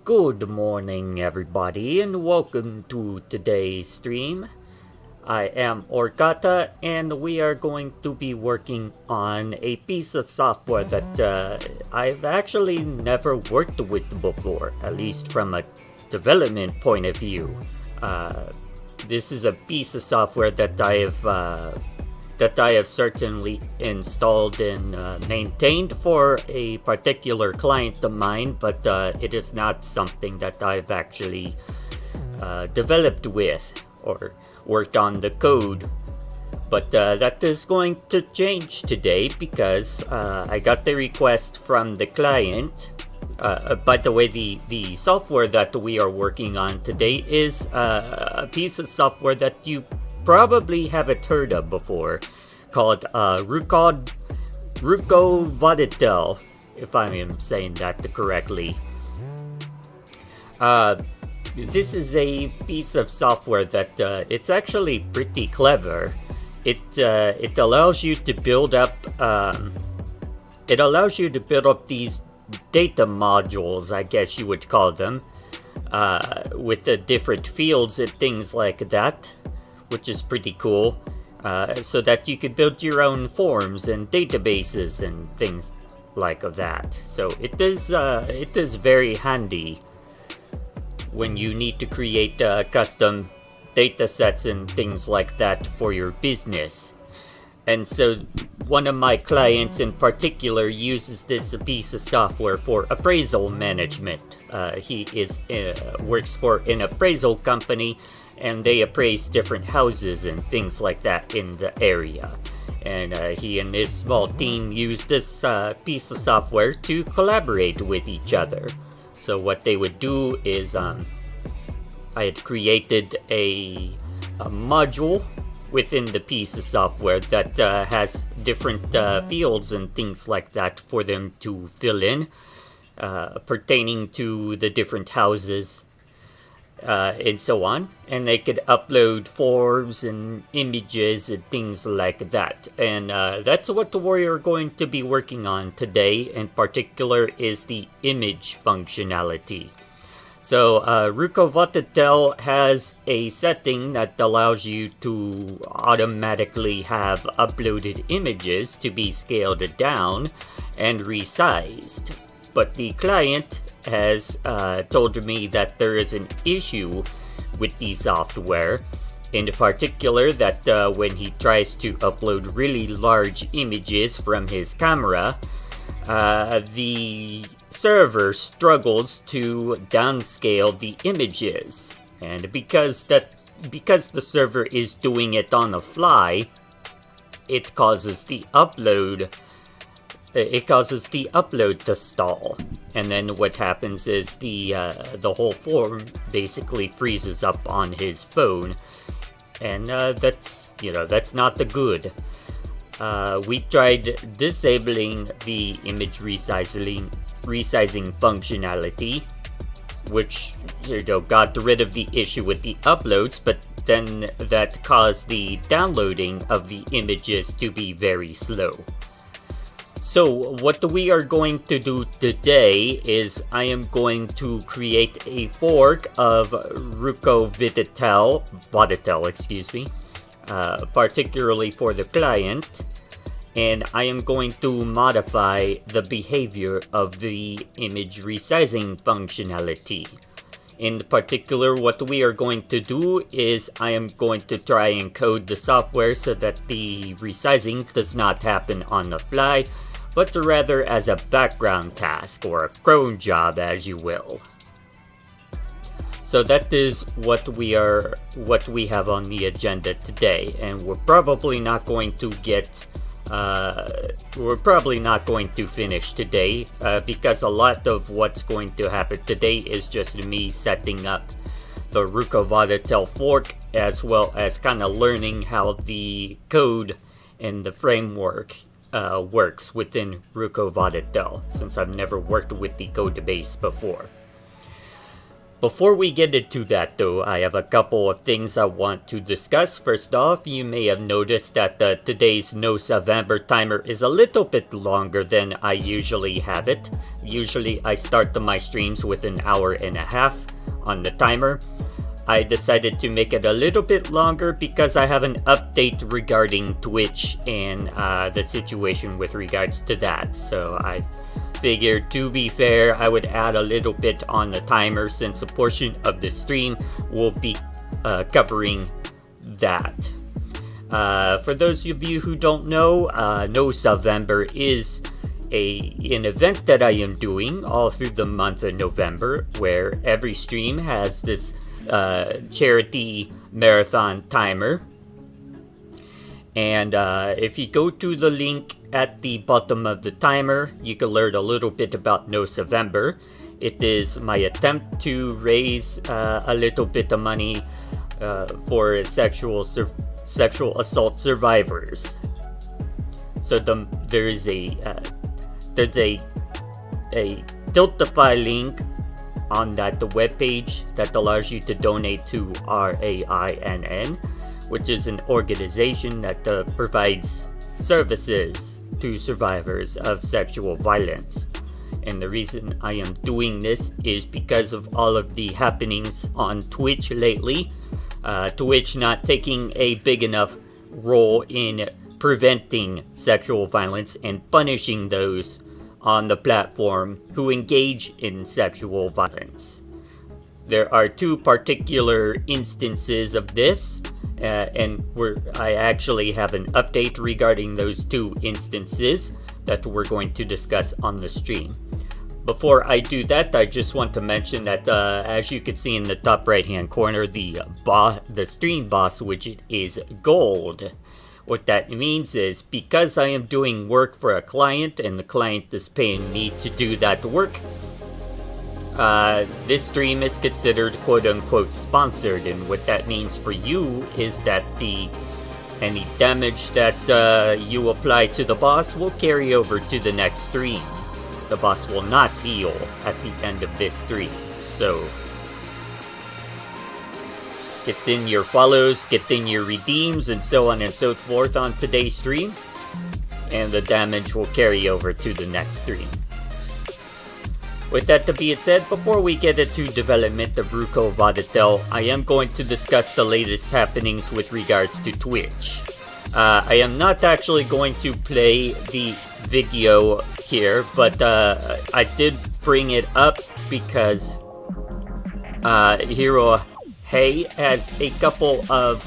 Good morning, everybody, and welcome to today's stream. I am Orqata, and we are going to be working on a piece of software that I've actually never worked with before, at least from a development point of view. This is a piece of software that I have certainly installed and maintained for a particular client of mine, but it is not something that I've actually developed with or worked on the code. But that is going to change today because I got the request from the client. By the way, the software that we are working on today is a piece of software that you probably haven't heard of before, called Rukovoditel, if I am saying that correctly. this is a piece of software that it's actually pretty clever. It allows you to build up these data modules, I guess you would call them, with the different fields and things like that, which is pretty cool. So that you could build your own forms and databases and things like that. So it is very handy when you need to create custom data sets and things like that for your business. And so one of my clients in particular uses this piece of software for appraisal management. He works for an appraisal company, and they appraise different houses and things like that in the area. And he and his small team use this piece of software to collaborate with each other. So what they would do is, I had created a module within the piece of software that has different fields and things like that for them to fill in, pertaining to the different houses and so on. And they could upload forms and images and things like that. And that's what we are going to be working on today. In particular is the image functionality. So Rukovoditel has a setting that allows you to automatically have uploaded images to be scaled down and resized. But the client has told me that there is an issue with the software. In particular, that when he tries to upload really large images from his camera, the server struggles to downscale the images. And because the server is doing it on the fly, it causes the upload to stall. And then what happens is the whole form basically freezes up on his phone, and that's not the good. We tried disabling the image resizing functionality, which got rid of the issue with the uploads, but then that caused the downloading of the images to be very slow. So what we are going to do today is I am going to create a fork of Rukovoditel, particularly for the client, and I am going to modify the behavior of the image resizing functionality. In particular, what we are going to do is I am going to try and code the software so that the resizing does not happen on the fly, but rather as a background task or a cron job, as you will. So that is what we have on the agenda today, and we're probably not going to finish today because a lot of what's going to happen today is just me setting up the Rukovoditel fork, as well as kind of learning how the code and the framework works within Rukovoditel, since I've never worked with the code base before. Before we get into that though, I have a couple of things I want to discuss. First off, you may have noticed that today's No-SA-vember timer is a little bit longer than I usually have it. Usually I start my streams with an hour and a half on the timer. I decided to make it a little bit longer because I have an update regarding Twitch and the situation with regards to that. So I figured, to be fair, I would add a little bit on the timer since a portion of the stream will be covering that. For those of you who don't know, No-SA-vember is an event that I am doing all through the month of November, where every stream has this charity marathon timer. And if you go to the link at the bottom of the timer, you can learn a little bit about No-SA-vember. It is my attempt to raise a little bit of money for sexual assault survivors. So there's a Tiltify link on that webpage that allows you to donate to RAINN, which is an organization that provides services to survivors of sexual violence. And the reason I am doing this is because of all of the happenings on Twitch lately. Twitch not taking a big enough role in preventing sexual violence and punishing those on the platform who engage in sexual violence. There are two particular instances of this, and I actually have an update regarding those two instances that we're going to discuss on the stream. Before I do that, I just want to mention that as you can see in the top right hand corner, the stream boss widget is gold. What that means is, because I am doing work for a client and the client is paying me to do that work, this stream is considered quote-unquote sponsored, and what that means for you is that any damage that you apply to the boss will carry over to the next stream. The boss will not heal at the end of this stream. So get in your follows, get in your redeems, and so on and so forth on today's stream, and the damage will carry over to the next stream. With that being said, before we get into development of Rukovoditel, I am going to discuss the latest happenings with regards to Twitch. I am not actually going to play the video here, but I did bring it up because Hero Hey has a couple of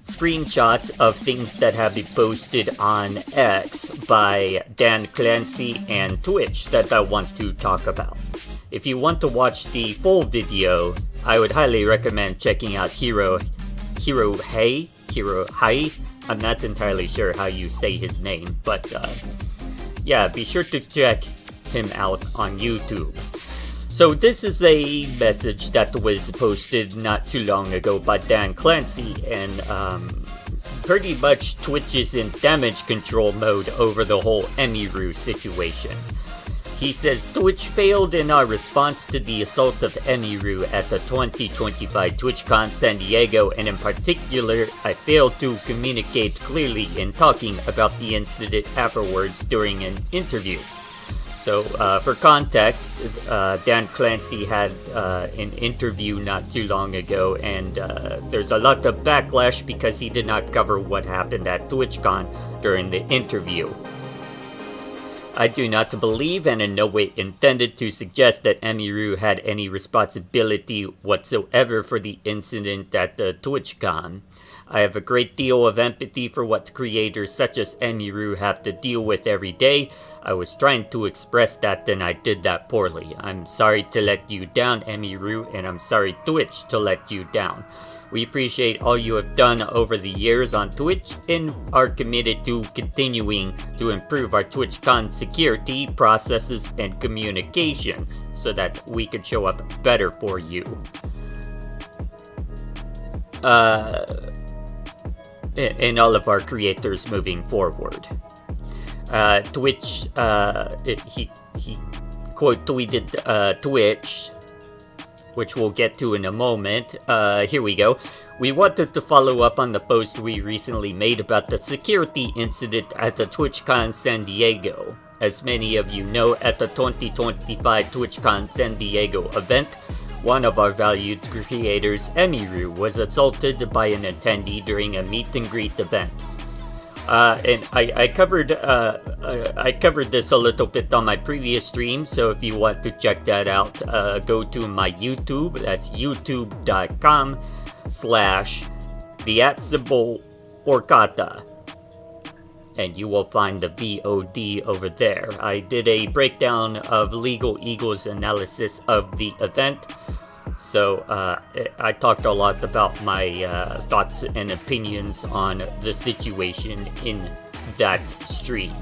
screenshots of things that have been posted on X by Dan Clancy and Twitch that I want to talk about. If you want to watch the full video, I would highly recommend checking out Hero Hey. I'm not entirely sure how you say his name, but yeah, be sure to check him out on YouTube. So this is a message that was posted not too long ago by Dan Clancy, and pretty much Twitch is in damage control mode over the whole Emiru situation. He says, Twitch failed in our response to the assault of Emiru at the 2025 TwitchCon San Diego, and in particular, I failed to communicate clearly in talking about the incident afterwards during an interview. So, for context, Dan Clancy had an interview not too long ago, and there's a lot of backlash because he did not cover what happened at TwitchCon during the interview. I do not believe, and in no way intended to suggest, that Emiru had any responsibility whatsoever for the incident at the TwitchCon. I have a great deal of empathy for what creators such as Emiru have to deal with every day. I was trying to express that, and I did that poorly. I'm sorry to let you down, Emiru, and I'm sorry, Twitch, to let you down. We appreciate all you have done over the years on Twitch and are committed to continuing to improve our TwitchCon security, processes, and communications so that we could show up better for you. And all of our creators moving forward. Twitch, he quote tweeted Twitch, which we'll get to in a moment. Here we go. We wanted to follow up on the post we recently made about the security incident at the TwitchCon San Diego. As many of you know, at the 2025 TwitchCon San Diego event, one of our valued creators, Emiru, was assaulted by an attendee during a meet and greet event. And I covered this a little bit on my previous stream, so if you want to check that out, go to my YouTube. That's youtube.com/the@Orqata, and you will find the VOD over there. I did a breakdown of Legal Eagle's analysis of the event. So I talked a lot about my thoughts and opinions on the situation in that stream.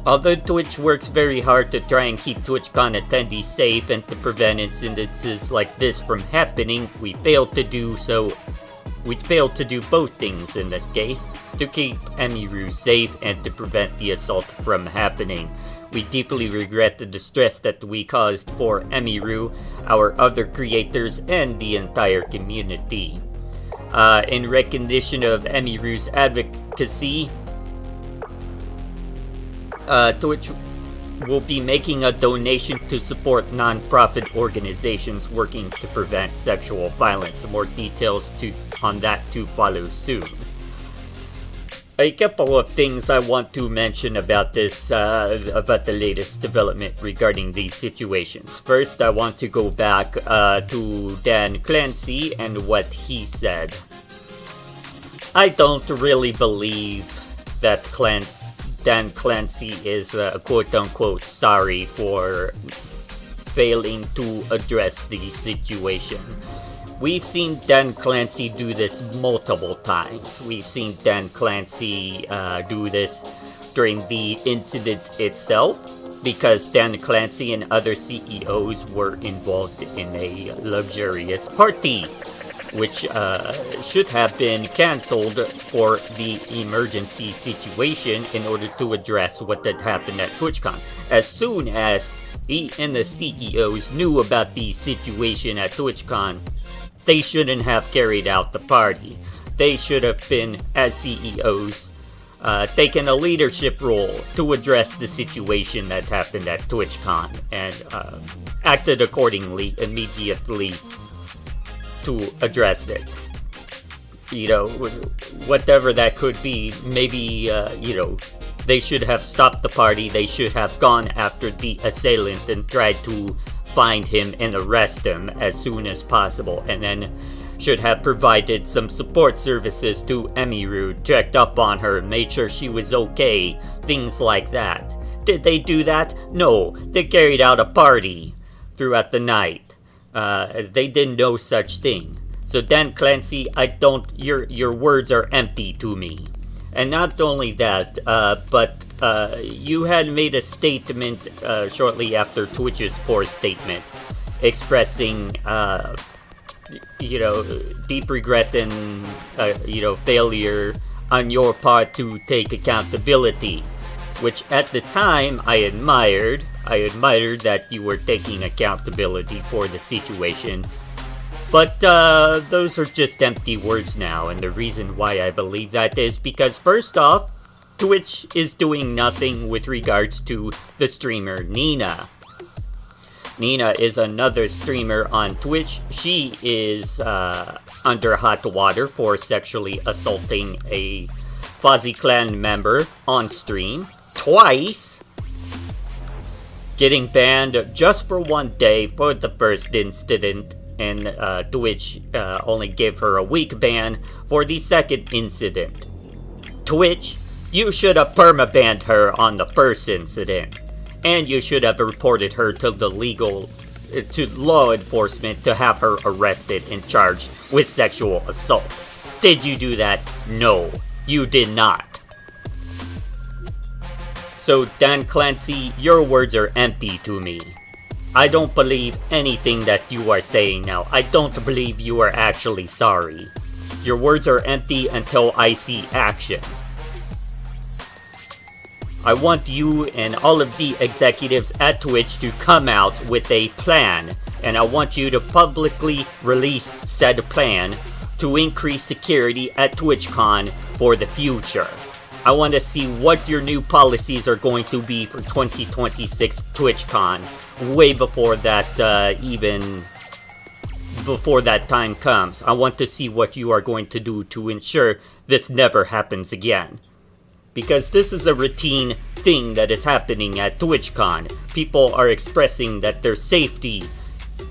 Although Twitch works very hard to try and keep TwitchCon attendees safe and to prevent incidences like this from happening, we failed to do both things in this case, to keep Emiru safe and to prevent the assault from happening. We deeply regret the distress that we caused for Emiru, our other creators, and the entire community. In recognition of Emiru's advocacy, Twitch will be making a donation to support non-profit organizations working to prevent sexual violence. More details on that to follow soon. A couple of things I want to mention about this, about the latest development regarding these situations. First, I want to go back to Dan Clancy and what he said. I don't really believe that Dan Clancy is quote-unquote sorry for failing to address the situation. We've seen Dan Clancy do this multiple times. We've seen Dan Clancy do this during the incident itself, because Dan Clancy and other CEOs were involved in a luxurious party, which should have been cancelled for the emergency situation in order to address what had happened at TwitchCon. As soon as he and the CEOs knew about the situation at TwitchCon, they shouldn't have carried out the party. They should have been, as CEOs, taken a leadership role to address the situation that happened at TwitchCon and acted accordingly immediately to address it. You know, whatever that could be, maybe, they should have stopped the party. They should have gone after the assailant and tried to find him and arrest him as soon as possible, and then should have provided some support services to Emiru, checked up on her, made sure she was okay, things like that. Did they do that? No, they carried out a party throughout the night. They did no such thing. So Dan Clancy, your words are empty to me. And not only that, but you had made a statement shortly after Twitch's poor statement, expressing, deep regret and, failure on your part to take accountability, which at the time I admired. I admired that you were taking accountability for the situation. But those are just empty words now, and the reason why I believe that is because, first off, Twitch is doing nothing with regards to the streamer Nina. Nina is another streamer on Twitch. She is under hot water for sexually assaulting a Fuzzy Clan member on stream twice, getting banned just for one day for the first incident, and Twitch only gave her a week ban for the second incident. Twitch, you should have permabanned her on the first incident, and you should have reported her to to law enforcement to have her arrested and charged with sexual assault. Did you do that? No, you did not. So Dan Clancy, your words are empty to me. I don't believe anything that you are saying now. I don't believe you are actually sorry. Your words are empty until I see action. I want you and all of the executives at Twitch to come out with a plan, and I want you to publicly release said plan to increase security at TwitchCon for the future. I want to see what your new policies are going to be for 2026 TwitchCon, way before that, even before that time comes. I want to see what you are going to do to ensure this never happens again. Because this is a routine thing that is happening at TwitchCon. People are expressing that their safety,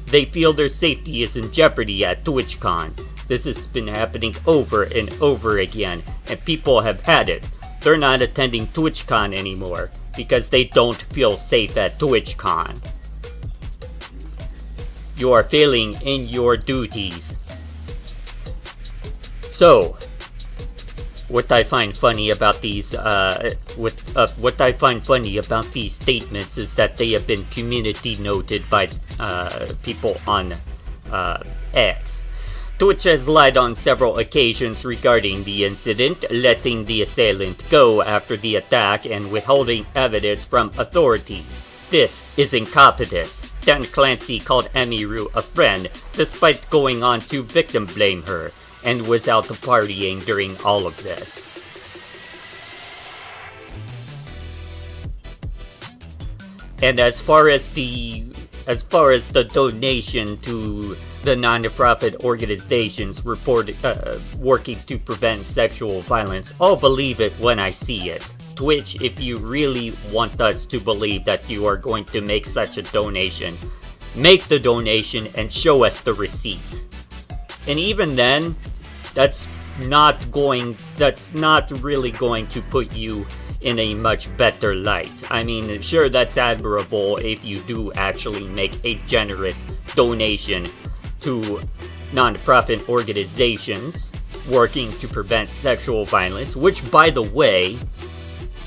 they feel their safety is in jeopardy at TwitchCon. This has been happening over and over again, and people have had it. They're not attending TwitchCon anymore because they don't feel safe at TwitchCon. You are failing in your duties. So, what I find funny about these statements is that they have been community noted by people on X. Twitch has lied on several occasions regarding the incident, letting the assailant go after the attack and withholding evidence from authorities. This is incompetence. Dan Clancy called Emiru a friend, despite going on to victim blame her, and was out partying during all of this. And as far as the donation to the non-profit organizations working to prevent sexual violence, I'll believe it when I see it. Twitch, if you really want us to believe that you are going to make such a donation, make the donation and show us the receipt. And even then, that's not really going to put you in a much better light. I mean, sure, that's admirable if you do actually make a generous donation to non-profit organizations working to prevent sexual violence, which, by the way,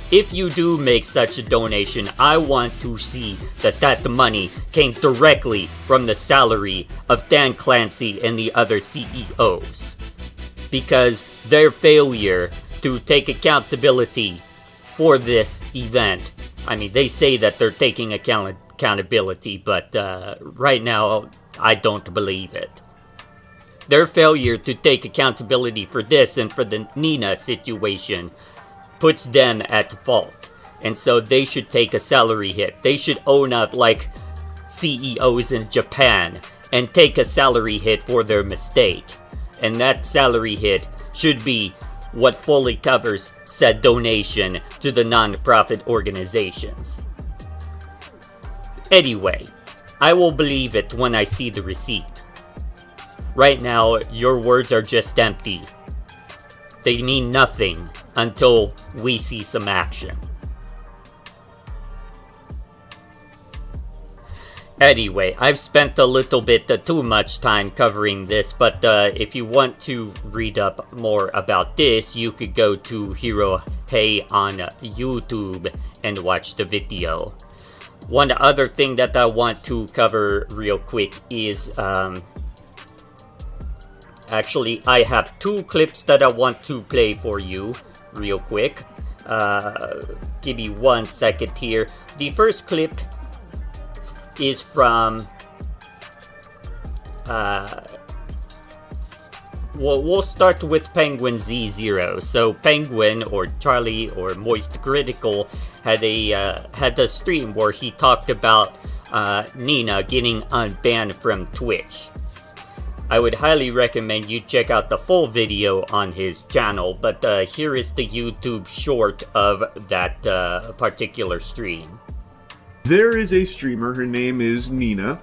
if you do make such a donation, I want to see that money came directly from the salary of Dan Clancy and the other CEOs. Because their failure to take accountability for this event, I mean, they say that they're taking accountability, but right now, I don't believe it. Their failure to take accountability for this and for the Nina situation puts them at fault. And so they should take a salary hit. They should own up like CEOs in Japan and take a salary hit for their mistake. And that salary hit should be what fully covers said donation to the non-profit organizations. Anyway, I will believe it when I see the receipt. Right now, your words are just empty. They mean nothing until we see some action. Anyway, I've spent a little bit too much time covering this, but if you want to read up more about this, you could go to Hirohei on YouTube and watch the video. One other thing that I want to cover real quick is, actually, I have two clips that I want to play for you real quick. Give me 1 second here. The first clip is from we'll start with Penguin Z0. So Penguin, or Charlie, or Moist Critical had a stream where he talked about Nina getting unbanned from Twitch. I would highly recommend you check out the full video on his channel, but here is the YouTube short of that particular stream. There is a streamer, her name is Nina.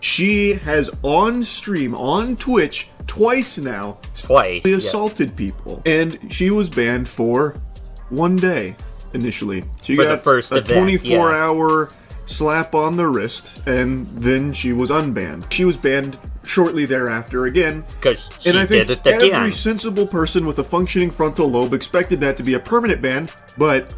She has on stream, on Twitch, twice now, assaulted people. And she was banned for 1 day, initially. She got the first a event, 24-hour slap on the wrist, and then she was unbanned. She was banned shortly thereafter again. Because she and I think did it again. Every sensible person with a functioning frontal lobe expected that to be a permanent ban, but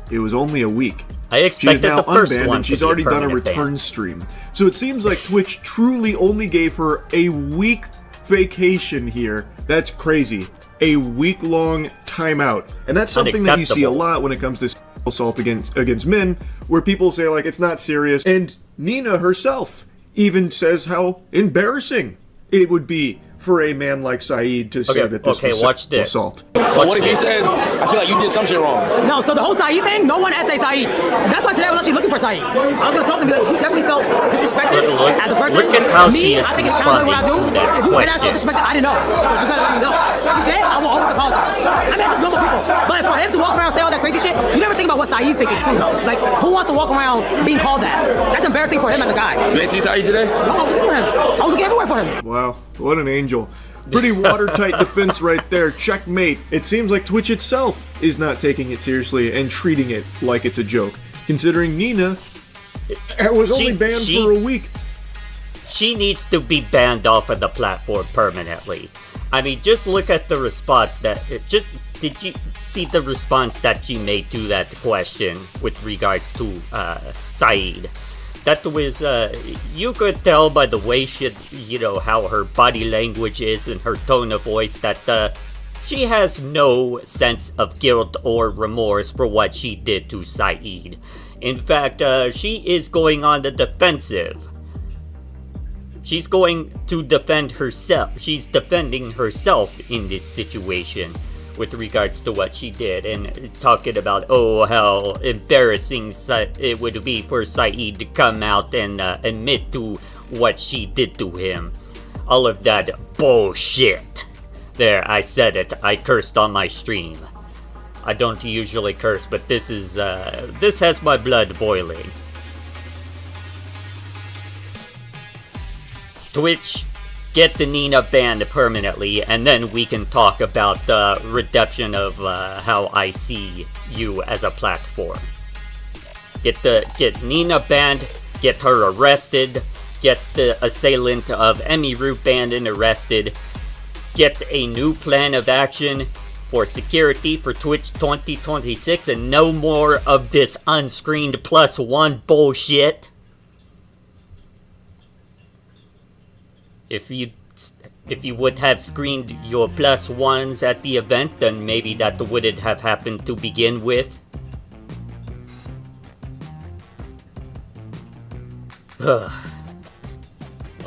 it was only a week. I expected the first unbanned, one and she's to be already done a return ban. stream. So it seems like Twitch truly only gave her a week vacation here. That's crazy. A week-long timeout. And that's something that you see a lot when it comes to assault against men, where people say, like, it's not serious. And Nina herself even says how embarrassing it would be for a man like Saeed to say that this was sexual assault. So what if he says, I feel like you did some shit wrong? No, so the whole Saeed thing, no one essay Saeed. That's why today I was actually looking for Saeed. I was going to talk to him, be like, you definitely felt disrespected as a person. Look at how Me, she is I think it's kind of what I do. responding to that If you felt question. disrespected, I didn't know. So you gotta let me know. If you did, I will always apologize. I mean, that's just normal people. But for him to walk around and say all that crazy shit, you never think about what Saeed's thinking too, though. Like, who wants to walk around being called that? That's embarrassing for him as a guy. You ain't see Saeed today? No, I was looking for him. I was looking everywhere for him. Wow, what an angel. Pretty watertight defense right there. Checkmate. It seems like Twitch itself is not taking it seriously and treating it like it's a joke, considering Nina was only banned for a week. She needs to be banned off of the platform permanently. I mean, just look at the response did you see the response that she made to that question with regards to Saeed? that was, you could tell by the way she, how her body language is and her tone of voice that, she has no sense of guilt or remorse for what she did to Saeed. In fact, she is going on the defensive. She's going to defend herself. She's defending herself in this situation with regards to what she did, and talking about, oh, how embarrassing it would be for Saeed to come out and admit to what she did to him. All of that bullshit. There, I said it. I cursed on my stream. I don't usually curse, but this has my blood boiling. Twitch, get the Nina banned permanently, and then we can talk about the redemption of how I see you as a platform. Get Nina banned, get her arrested, get the assailant of Emiru banned and arrested, get a new plan of action for security for Twitch 2026, and no more of this unscreened +1 bullshit. If you would have screened your +1s at the event, then maybe that wouldn't have happened to begin with.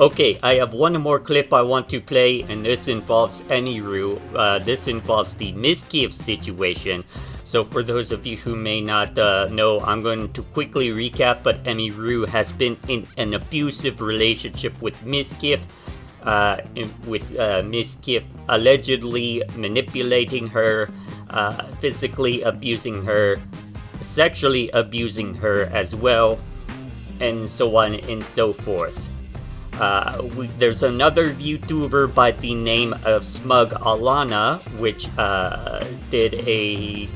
Okay, I have one more clip I want to play, and this involves Emiru. This involves the Miskiv situation. So for those of you who may not know, I'm going to quickly recap, but Emiru has been in an abusive relationship with Miskiv, Miskiv allegedly manipulating her, physically abusing her, sexually abusing her as well, and so on and so forth. There's another YouTuber by the name of Smug Alana, which did a...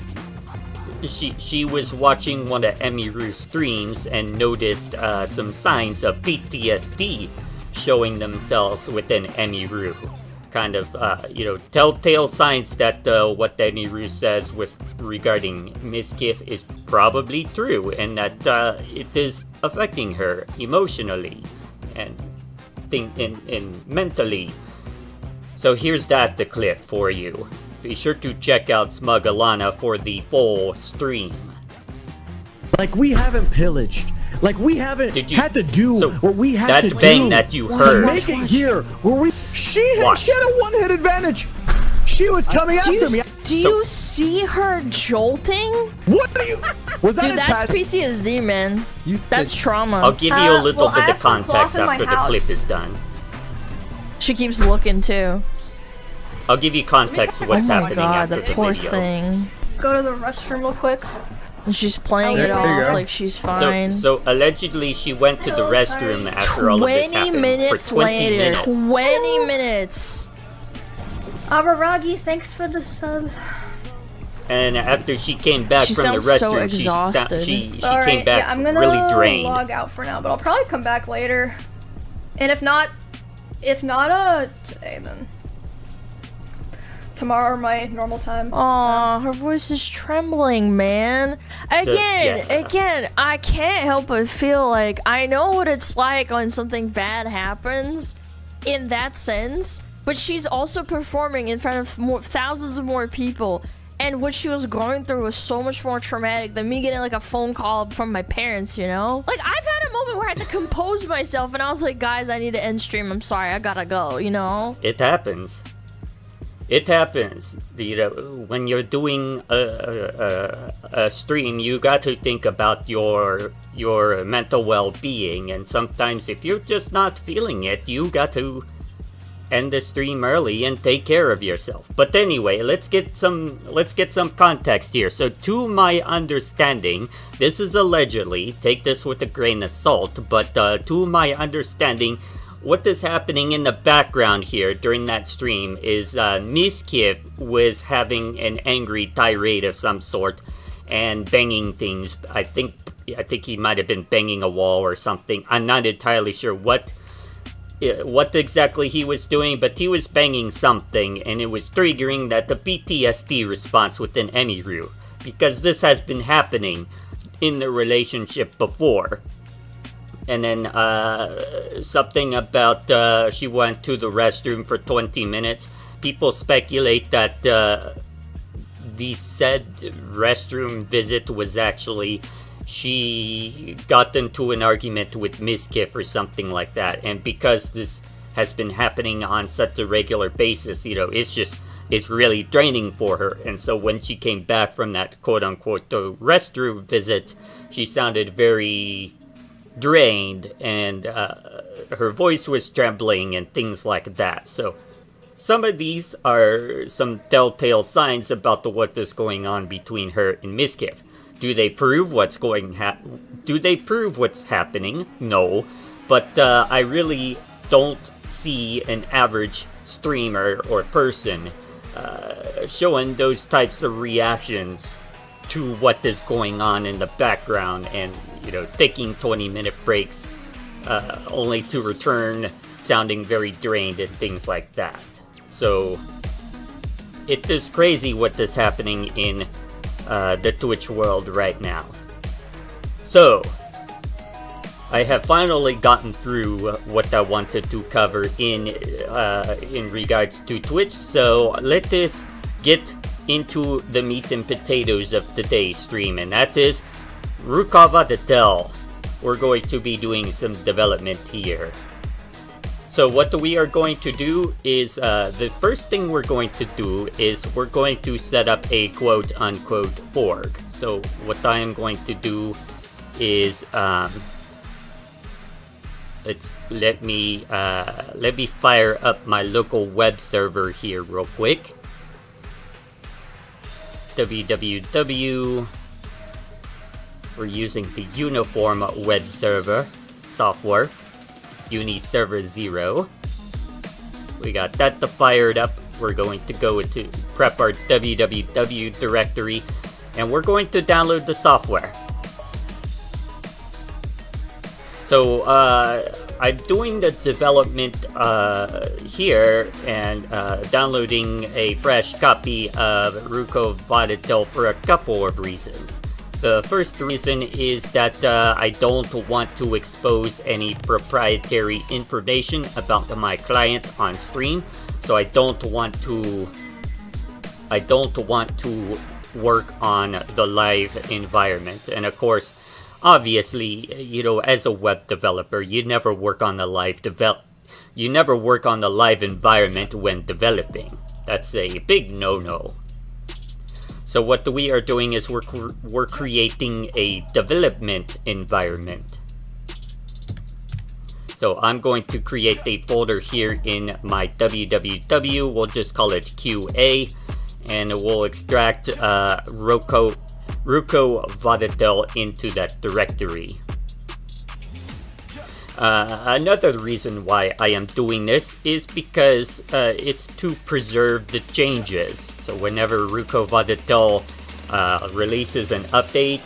She was watching one of Emiru's streams and noticed some signs of PTSD showing themselves within Emiru. Kind of, telltale signs that what Emiru says regarding Miskiv is probably true, and that it is affecting her emotionally and mentally. So here's the clip for you. Be sure to check out Smug Alana for the full stream. Like, we haven't pillaged. Like, we haven't had to do what we had to do. That's bang that you heard. To make it here where she had a one-hit advantage. She was coming after me. Do you see her jolting? What are you? Was that Dude, that's PTSD, man. That's trauma. I'll give you a little bit of context after the clip is done. She keeps looking too. I'll give you context of what's happening after the video. Poor thing. Go to the restroom real quick. And she's playing it off like she's fine. So allegedly she went to the restroom after all of this happened. 20 minutes for 20 later. minutes. 20 minutes. Abaragi, thanks for the sub. And after she came back from the restroom, she came back I'm gonna really drained. log out for now, but I'll probably come back later. And if not today, then tomorrow or my normal time. Aw, her voice is trembling, man. Again, I can't help but feel like I know what it's like when something bad happens in that sense, but she's also performing in front of thousands of more people, and what she was going through was so much more traumatic than me getting like a phone call from my parents, you know? Like, I've had a moment where I had to compose myself, and I was like, guys, I need to end stream. I'm sorry, I gotta go, you know? It happens. It happens. When you're doing a stream, you got to think about your mental well-being, and sometimes if you're just not feeling it, you got to end the stream early and take care of yourself. But anyway, let's get some context here. So to my understanding, this is allegedly, take this with a grain of salt, but to my understanding, what is happening in the background here during that stream is Miskiv was having an angry tirade of some sort and banging things. I think he might have been banging a wall or something. I'm not entirely sure what exactly he was doing, but he was banging something, and it was triggering the PTSD response within Emiru, because this has been happening in the relationship before. And then something about she went to the restroom for 20 minutes. People speculate that the said restroom visit was actually she got into an argument with Mizkif or something like that. And because this has been happening on such a regular basis, it's really draining for her. And so when she came back from that quote-unquote restroom visit, she sounded very drained, and her voice was trembling and things like that. So some of these are some telltale signs about what is going on between her and Mizkif. Do they prove what's happening? No, but I really don't see an average streamer or person showing those types of reactions to what is going on in the background, and taking 20-minute breaks only to return sounding very drained and things like that. So it is crazy what is happening in the Twitch world right now. So I have finally gotten through what I wanted to cover in regards to Twitch, so let us get into the meat and potatoes of today's stream, and that is Rukovoditel. We're going to be doing some development here. So what we are going to do is, the first thing we're going to do is we're going to set up a quote-unquote org. So what I am going to do is, let me fire up my local web server here real quick. www. We're using the Uniform web server software, Uni Server 0. We got that fired up. We're going to go to prep our www directory, and we're going to download the software. So I'm doing the development here and downloading a fresh copy of Rukovoditel for a couple of reasons. The first reason is that I don't want to expose any proprietary information about my client on stream, so I don't want to work on the live environment. And of course, obviously, as a web developer, you never work on the live environment when developing. That's a big no-no. So what we are doing is we're creating a development environment. So I'm going to create a folder here in my www. We'll just call it QA, and we'll extract Rukovoditel into that directory. Another reason why I am doing this is because it's to preserve the changes. So whenever Rukovoditel releases an update,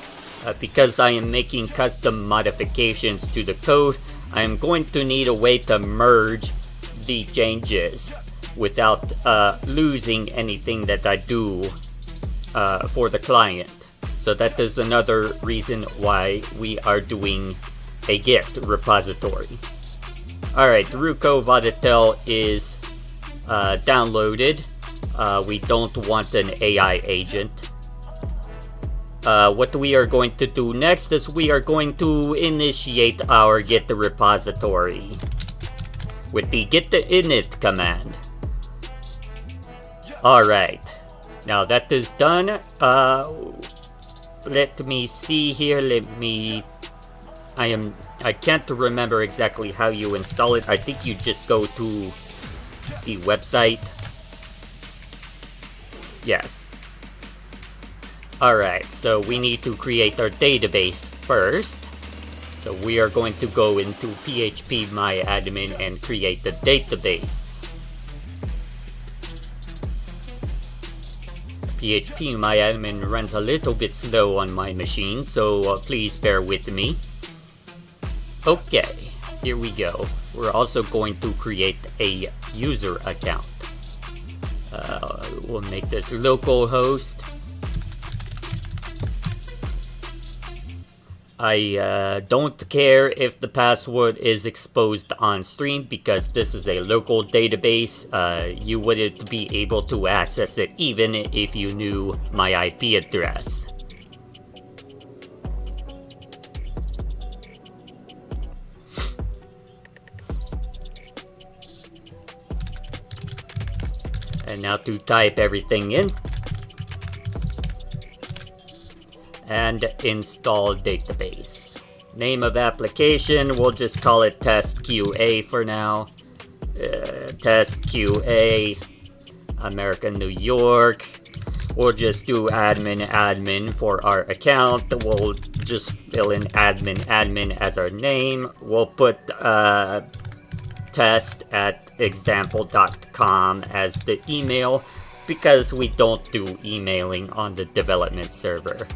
because I am making custom modifications to the code, I am going to need a way to merge the changes without losing anything that I do for the client. So that is another reason why we are doing a Git repository. Alright, Rukovoditel is downloaded. We don't want an AI agent. What we are going to do next is we are going to initiate our Git repository with the git init command. Alright, now that is done. Let me see here. I can't remember exactly how you install it. I think you just go to the website. Yes. Alright, so we need to create our database first. So we are going to go into phpMyAdmin and create the database. phpMyAdmin runs a little bit slow on my machine, so please bear with me. Okay, here we go. We're also going to create a user account. We'll make this localhost. I don't care if the password is exposed on stream because this is a local database. You wouldn't be able to access it even if you knew my IP address. And now to type everything in. And install database. Name of application, we'll just call it test QA for now. Test QA, America, New York. We'll just do admin for our account. We'll just fill in admin as our name. We'll put test@example.com as the email because we don't do emailing on the development server.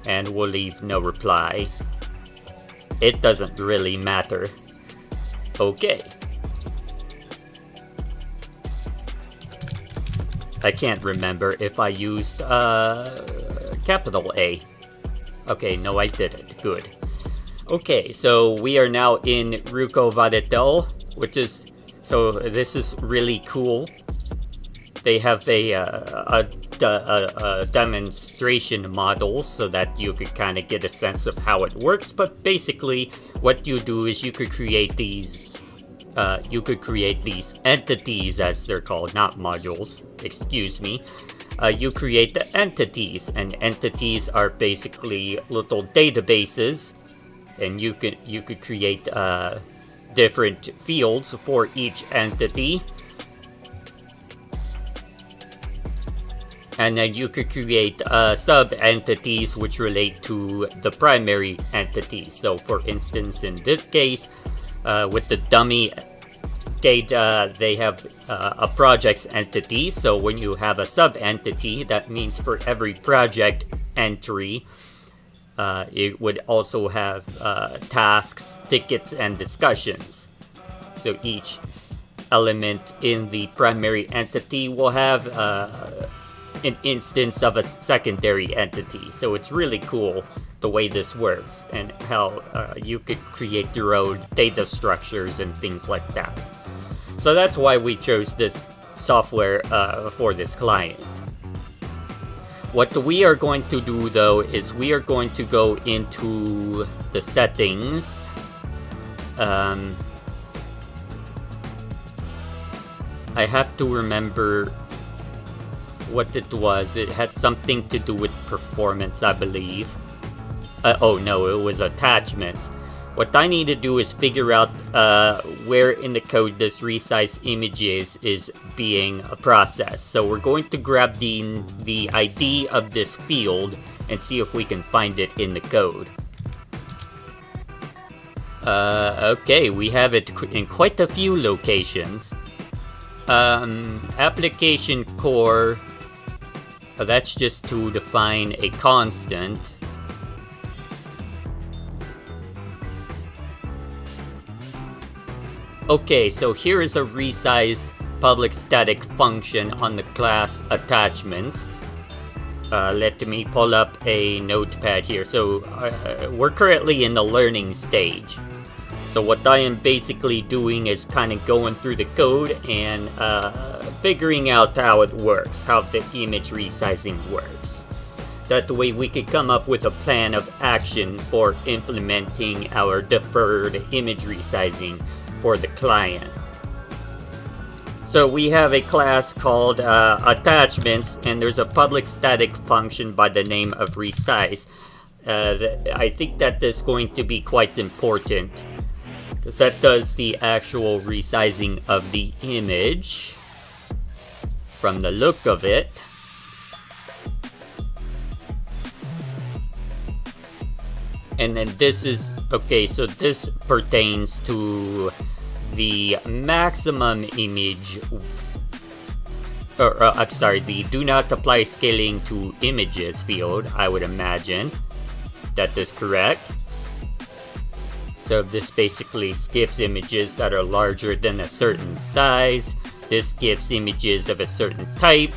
And we'll leave no reply. It doesn't really matter. Okay. I can't remember if I used capital A. Okay, no I didn't. Good. Okay, so we are now in Rukovoditel, which is, so this is really cool. They have a demonstration model so that you could kind of get a sense of how it works. But basically, what you do is you could create these entities, as they're called, not modules. Excuse me. You create the entities, and entities are basically little databases, and you could create different fields for each entity. And then you could create sub-entities which relate to the primary entity. So for instance, in this case, with the dummy data, they have a project's entity. So when you have a sub-entity, that means for every project entry, it would also have tasks, tickets, and discussions. So each element in the primary entity will have an instance of a secondary entity. So it's really cool the way this works and how you could create your own data structures and things like that. So that's why we chose this software for this client. What we are going to do though is we are going to go into the settings. I have to remember what it was. It had something to do with performance, I believe. Oh no, it was attachments. What I need to do is figure out where in the code this resize image is being processed. So we're going to grab the ID of this field and see if we can find it in the code. Okay, we have it in quite a few locations. Application core, that's just to define a constant. Okay, so here is a resize public static function on the class attachments. Let me pull up a notepad here. So we're currently in the learning stage. So what I am basically doing is kind of going through the code and figuring out how it works, how the image resizing works. That way we could come up with a plan of action for implementing our deferred image resizing for the client. So we have a class called attachments, and there's a public static function by the name of resize. I think that is going to be quite important because that does the actual resizing of the image from the look of it. And then this is, okay, so this pertains to the maximum image, I'm sorry, the do not apply scaling to images field, I would imagine. That is correct. So this basically skips images that are larger than a certain size. This skips images of a certain type.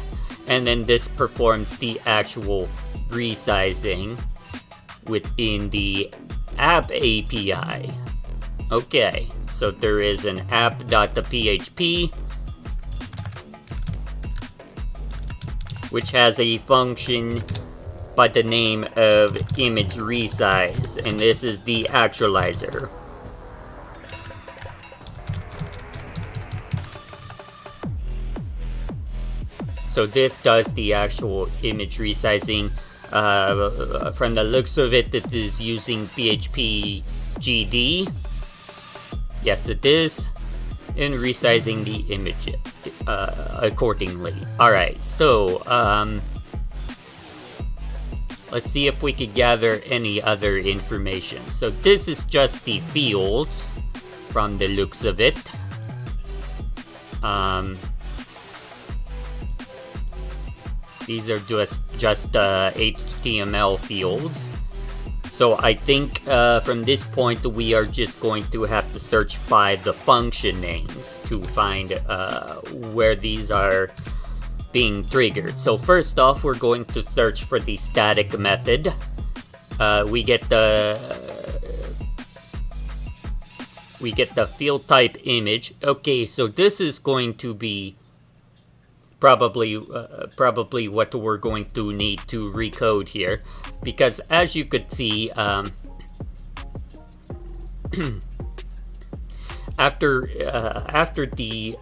And then this performs the actual resizing within the app API. Okay, so there is an app.php which has a function by the name of image resize, and this is the actualizer. So this does the actual image resizing. From the looks of it, it is using PHP GD. Yes, it is. And resizing the image accordingly. Alright, so let's see if we could gather any other information. So this is just the fields from the looks of it. These are just HTML fields. So I think from this point we are just going to have to search by the function names to find where these are being triggered. So first off, we're going to search for the static method. We get the field type image. Okay, so this is going to be probably what we're going to need to recode here, because as you could see, after the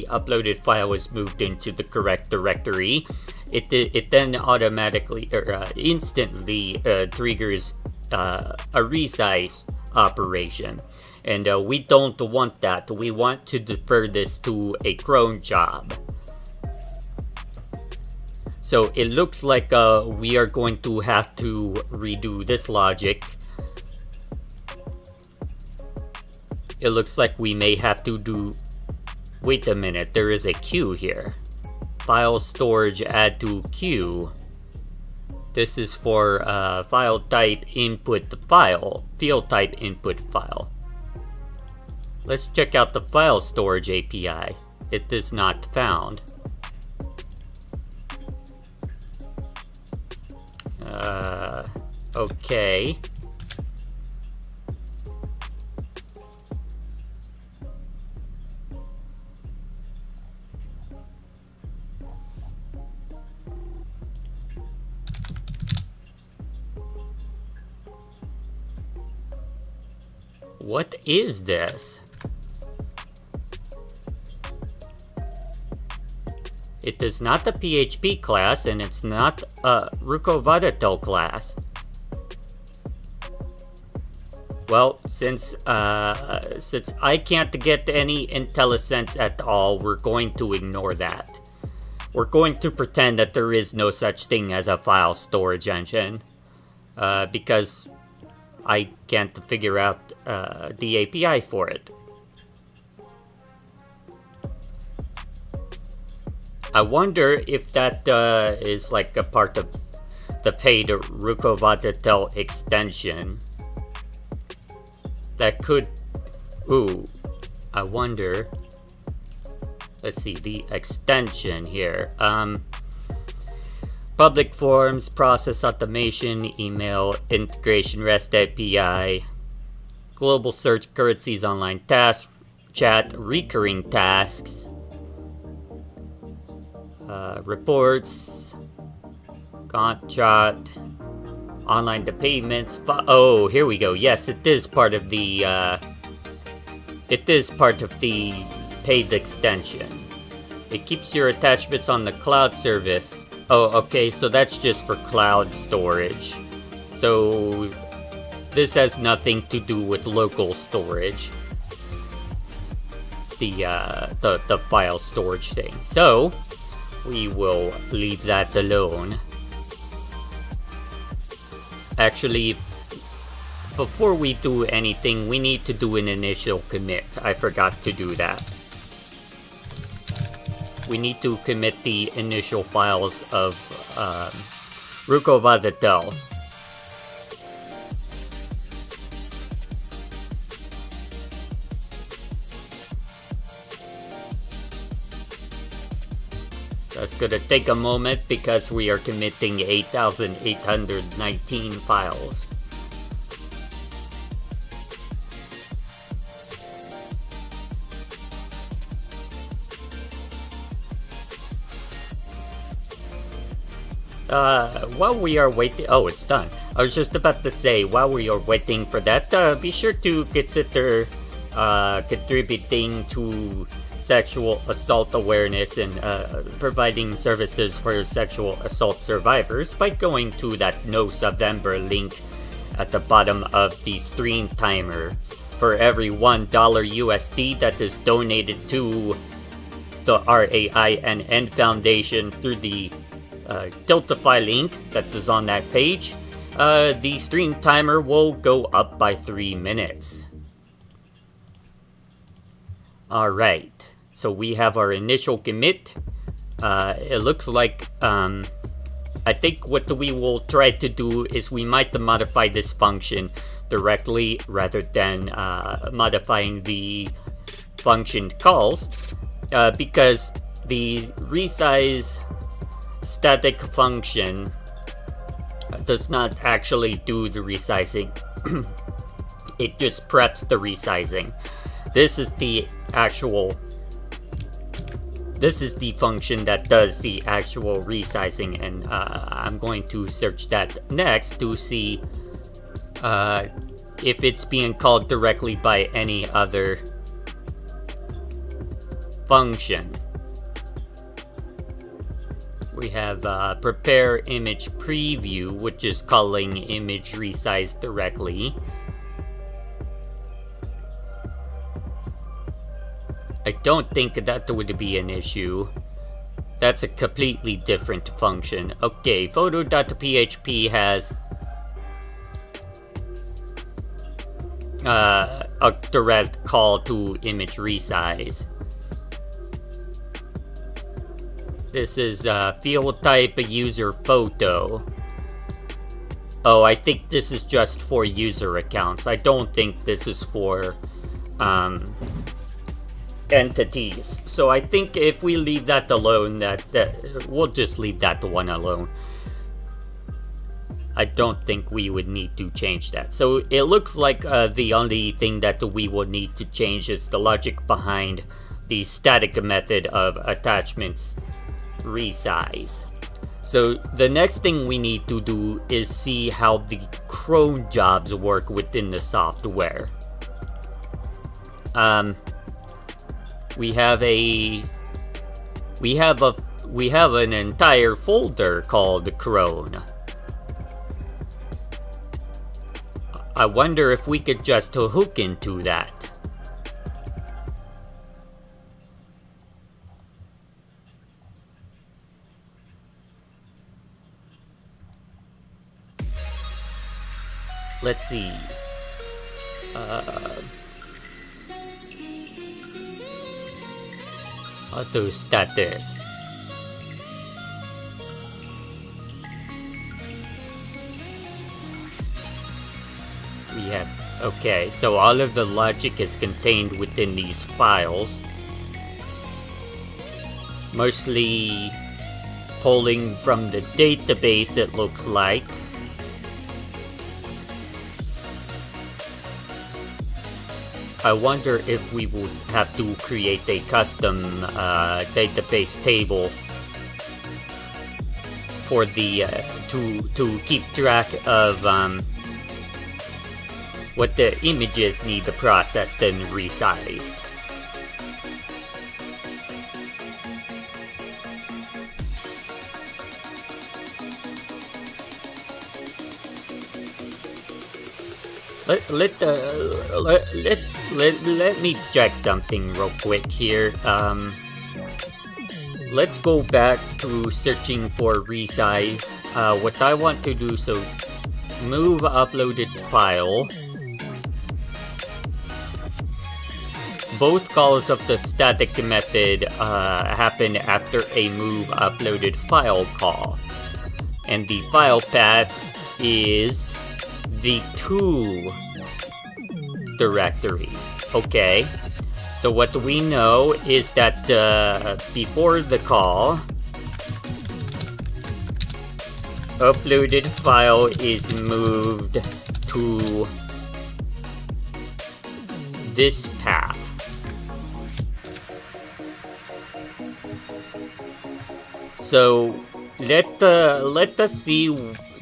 uploaded file is moved into the correct directory, it then automatically or instantly triggers a resize operation. And we don't want that. We want to defer this to a cron job. So it looks like we are going to have to redo this logic. It looks like we may have to do... Wait a minute, there is a queue here. File storage add to queue. This is for file type input file, field type input file. Let's check out the file storage API. It is not found. Okay. What is this? It is not a PHP class, and it's not a Rukovoditel class. Well, since I can't get any IntelliSense at all, we're going to ignore that. We're going to pretend that there is no such thing as a file storage engine, because I can't figure out the API for it. I wonder if that is like a part of the paid Rukovoditel extension. That could... Ooh, I wonder... Let's see, the extension here. Public forms, process automation, email, integration, REST API, global search, currencies, online tasks, chat, recurring tasks, reports, Gantt, online payments. Oh, here we go. Yes, it is part of the paid extension. It keeps your attachments on the cloud service. Oh, okay, so that's just for cloud storage. So this has nothing to do with local storage. The file storage thing. So we will leave that alone. Actually, before we do anything, we need to do an initial commit. I forgot to do that. We need to commit the initial files of Rukovoditel. That's gonna take a moment because we are committing 8,819 files. While we are waiting, oh, it's done. I was just about to say, while we are waiting for that, be sure to consider contributing to sexual assault awareness and providing services for sexual assault survivors by going to that No-SA-vember link at the bottom of the stream timer. For every $1 USD that is donated to the RAINN Foundation through the Tiltify link that is on that page, the stream timer will go up by 3 minutes. Alright, so we have our initial commit. It looks like, I think what we will try to do is we might modify this function directly rather than modifying the function calls, because the resize static function does not actually do the resizing. It just preps the resizing. This is the function that does the actual resizing, and I'm going to search that next to see if it's being called directly by any other function. We have prepare image preview, which is calling image resize directly. I don't think that would be an issue. That's a completely different function. Okay, photo.php has a direct call to image resize. This is field type user photo. Oh, I think this is just for user accounts. I don't think this is for entities. So I think if we leave that alone, that we'll just leave that one alone. I don't think we would need to change that. So it looks like the only thing that we will need to change is the logic behind the static method of attachments resize. So the next thing we need to do is see how the cron jobs work within the software. We have an entire folder called cron. I wonder if we could just hook into that. Let's see. Auto status. We have, okay, so all of the logic is contained within these files. Mostly pulling from the database, it looks like. I wonder if we would have to create a custom database table for the to keep track of what the images need processed and resized. Let me check something real quick here. Let's go back to searching for resize. What I want to do, so move uploaded file. Both calls of the static method happen after a move uploaded file call, and the file path is the to directory. Okay, so what we know is that before the call, uploaded file is moved to this path. So let us see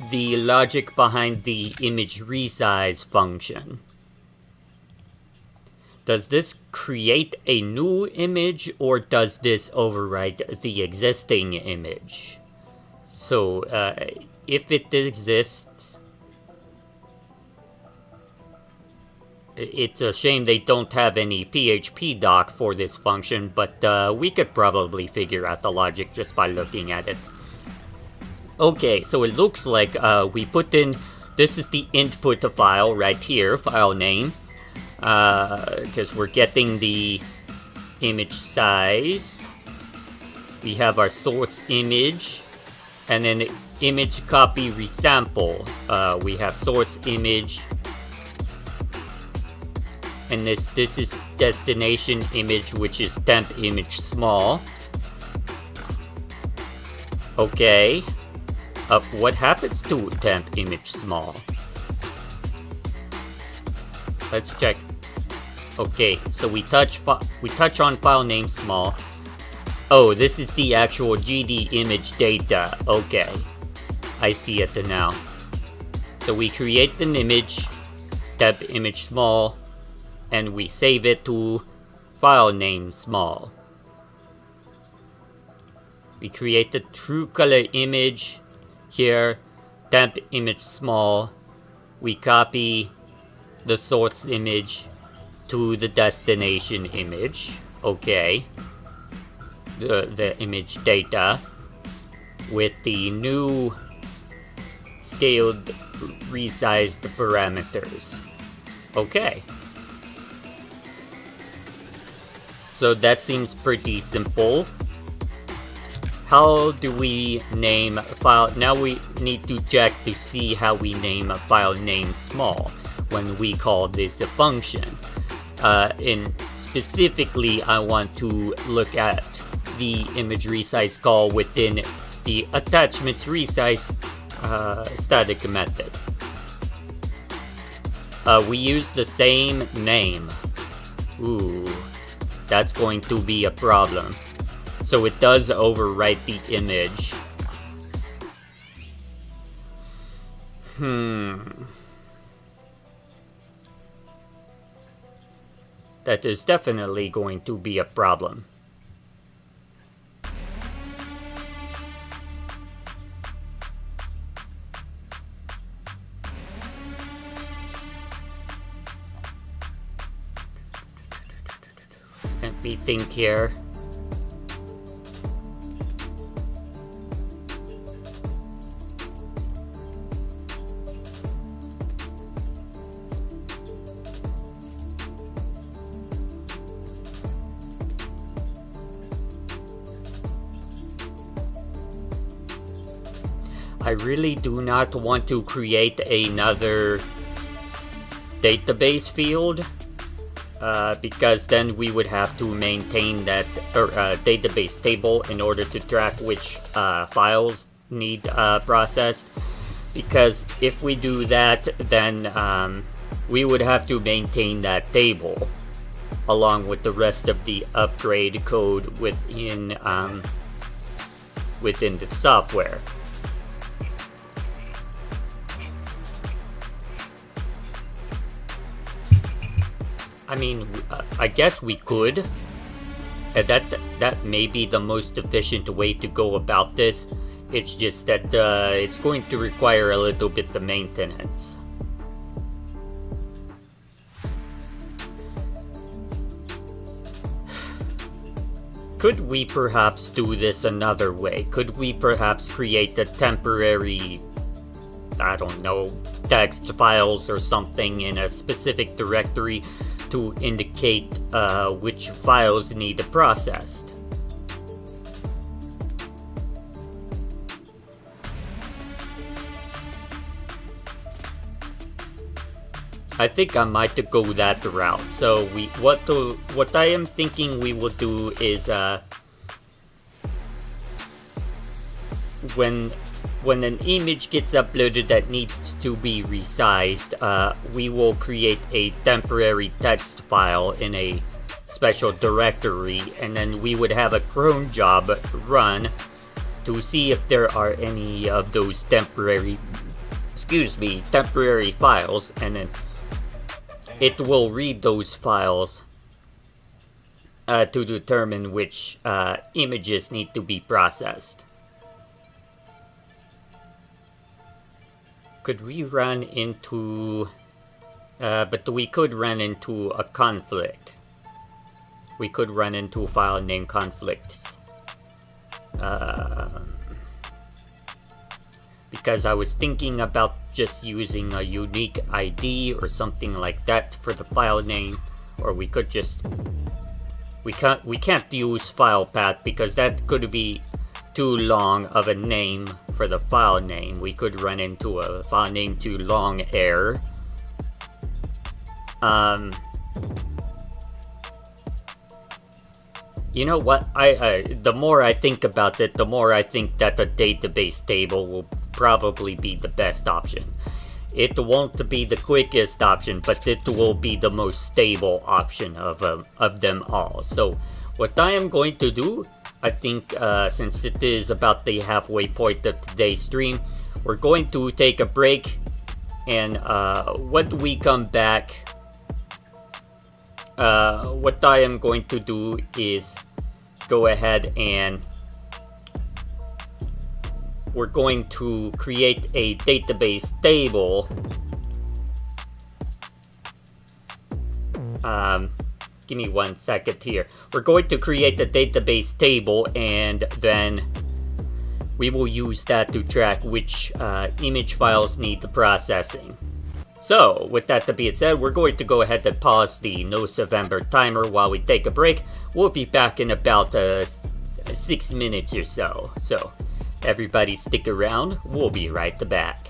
the logic behind the image resize function. Does this create a new image, or does this overwrite the existing image? So if it exists, it's a shame they don't have any PHP doc for this function, but we could probably figure out the logic just by looking at it. Okay, so it looks like we put in, this is the input file right here, file name, because we're getting the image size. We have our source image, and then image copy resample. We have source image, and this is destination image, which is temp image small. Okay. What happens to temp image small? Let's check. Okay, so we touch on file name small. Oh, this is the actual GD image data. Okay, I see it now. So we create an image, temp image small, and we save it to file name small. We create the true color image. Here, temp image small, we copy the source image to the destination image. Okay. The image data with the new scaled resized parameters. Okay. So that seems pretty simple. How do we name a file? Now we need to check to see how we name a file name small when we call this a function. And specifically, I want to look at the image resize call within the attachments resize static method. We use the same name. Ooh, that's going to be a problem. So it does overwrite the image. That is definitely going to be a problem. Let me think here. I really do not want to create another database field because then we would have to maintain that database table in order to track which files need processed. Because if we do that, then we would have to maintain that table along with the rest of the upgrade code within the software. I mean, I guess we could. That may be the most efficient way to go about this. It's just that it's going to require a little bit of maintenance. Could we perhaps do this another way? Could we perhaps create a temporary, I don't know, text files or something in a specific directory to indicate which files need processed? I think I might go that route. So what I am thinking we will do is when when an image gets uploaded that needs to be resized, we will create a temporary text file in a special directory, and then we would have a cron job run to see if there are any of those temporary files, and then it will read those files to determine which images need to be processed. Could we run into... but we could run into a conflict. We could run into file name conflicts. Because I was thinking about just using a unique ID or something like that for the file name, or we could just... We can't use file path because that could be too long of a name for the file name. We could run into a file name too long error. You know what? The more I think about it, the more I think that the database table will probably be the best option. It won't be the quickest option, but it will be the most stable option of them all. So what I am going to do, I think since it is about the halfway point of today's stream, we're going to take a break, and when we come back, what I am going to do is go ahead and we're going to create a database table. Give me 1 second here. We're going to create a database table, and then we will use that to track which image files need the processing. So, with that to be said, we're going to go ahead and pause the No-SA-vember timer while we take a break. We'll be back in about 6 minutes or so. So, everybody stick around. We'll be right back.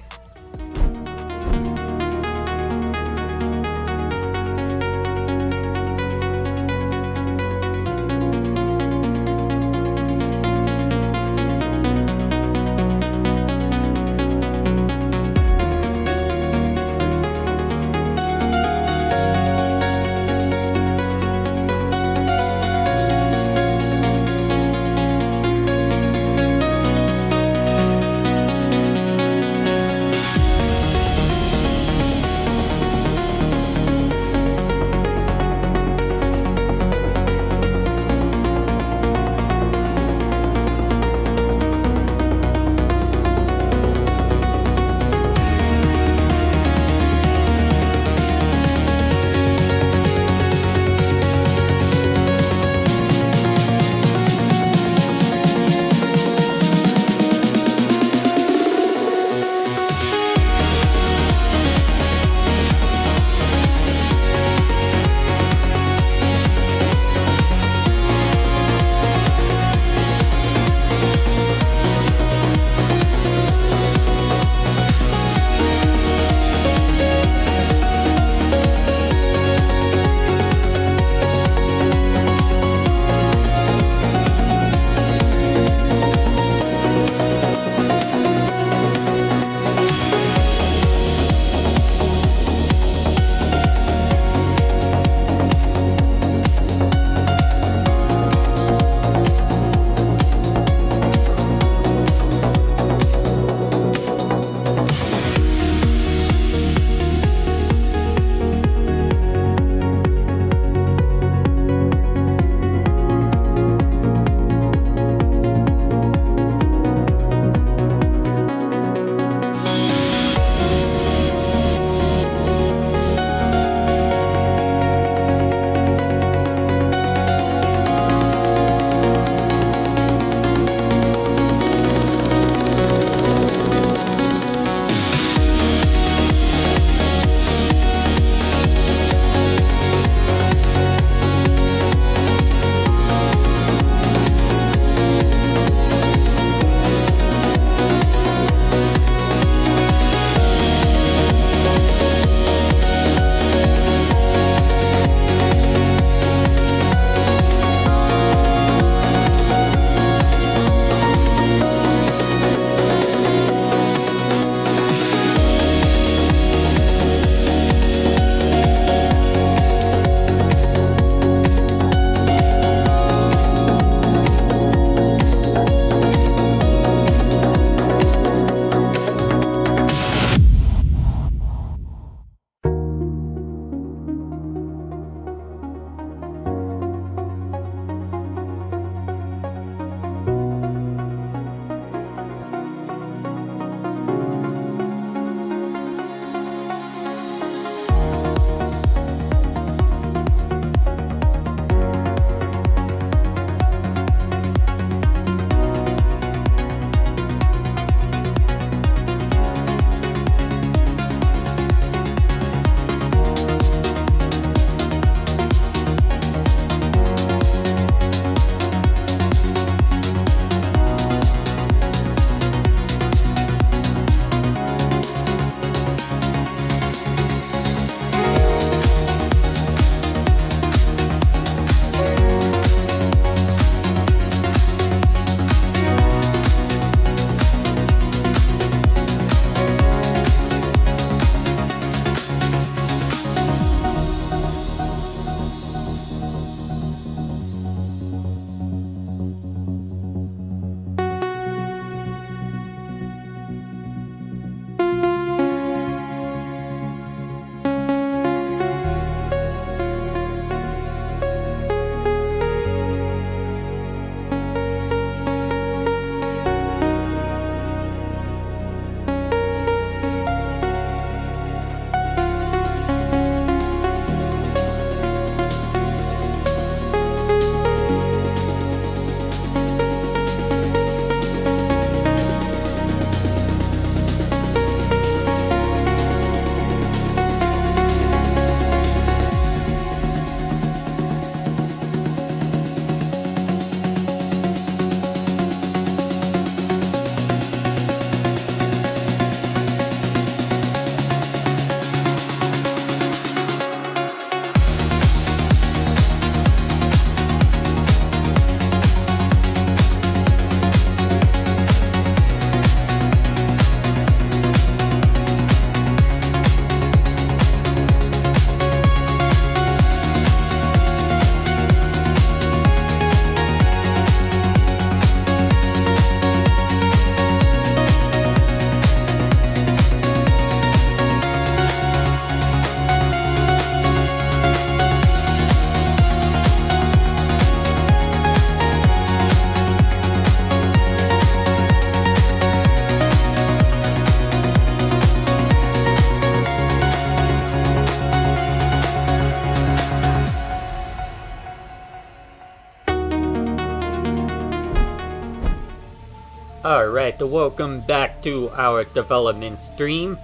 Alright, welcome back to our development stream.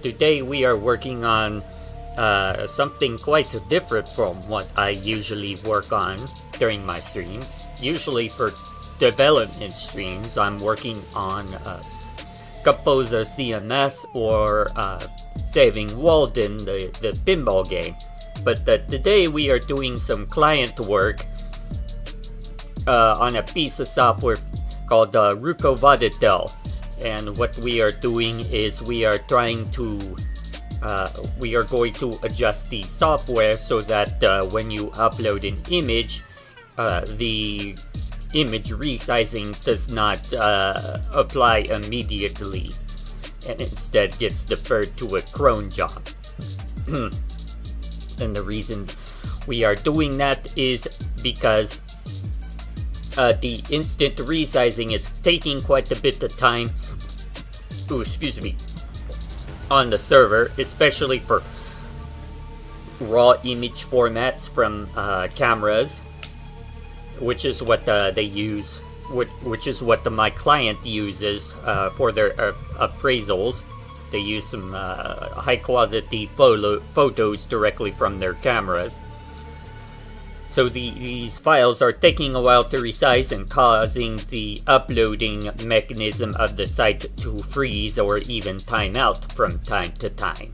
Today we are working on something quite different from what I usually work on during my streams. Usually for development streams, I'm working on Composer CMS or Saving Walden, the pinball game. But today we are doing some client work on a piece of software called Rukovoditel. And what we are doing is we are going to adjust the software so that when you upload an image, the image resizing does not apply immediately and instead gets deferred to a cron job. And the reason we are doing that is because the instant resizing is taking quite a bit of time on the server, especially for raw image formats from cameras, which is what they use, which is what my client uses for their appraisals. They use some high quality photos directly from their cameras. So these files are taking a while to resize and causing the uploading mechanism of the site to freeze or even time out from time to time.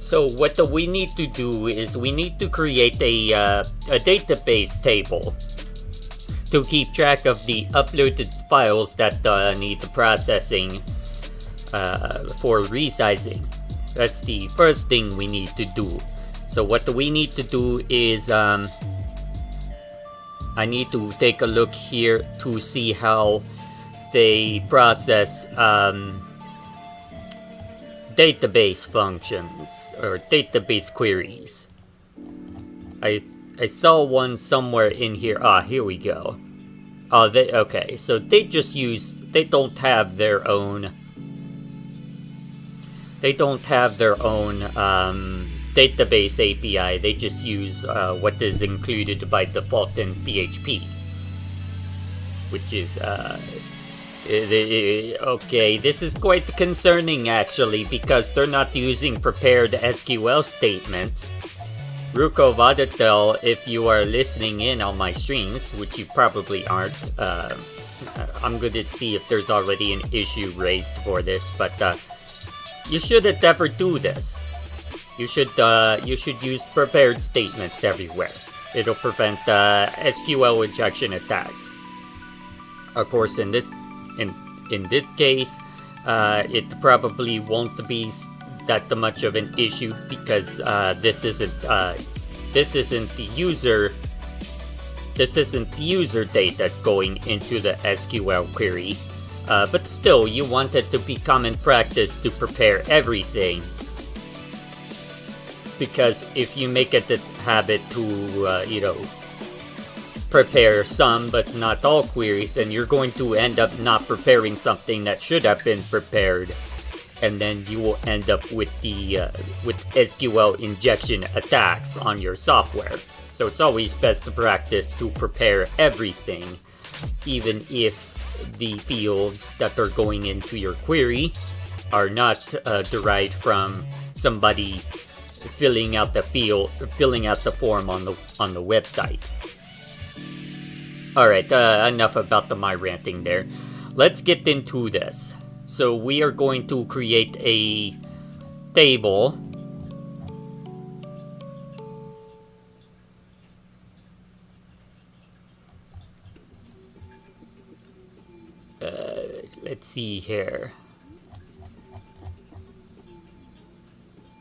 So what we need to do is we need to create a database table to keep track of the uploaded files that need processing for resizing. That's the first thing we need to do. So what we need to do is I need to take a look here to see how they process database functions or database queries. I saw one somewhere in here. Here we go. Okay, so they don't have their own database API. They just use what is included by default in PHP, which is okay. This is quite concerning actually, because they're not using prepared SQL statements. Rukovoditel, if you are listening in on my streams, which you probably aren't, I'm going to see if there's already an issue raised for this, but you shouldn't ever do this. You should use prepared statements everywhere. It'll prevent SQL injection attacks. Of course, in this case, it probably won't be that much of an issue because this isn't the user data going into the SQL query. But still, you want it to be common practice to prepare everything. Because if you make it a habit to, prepare some but not all queries, then you're going to end up not preparing something that should have been prepared. And then you will end up with with SQL injection attacks on your software. So it's always best practice to prepare everything, even if the fields that are going into your query are not derived from somebody filling out the form on the website. All right, enough about my ranting there. Let's get into this. So we are going to create a table. Let's see here.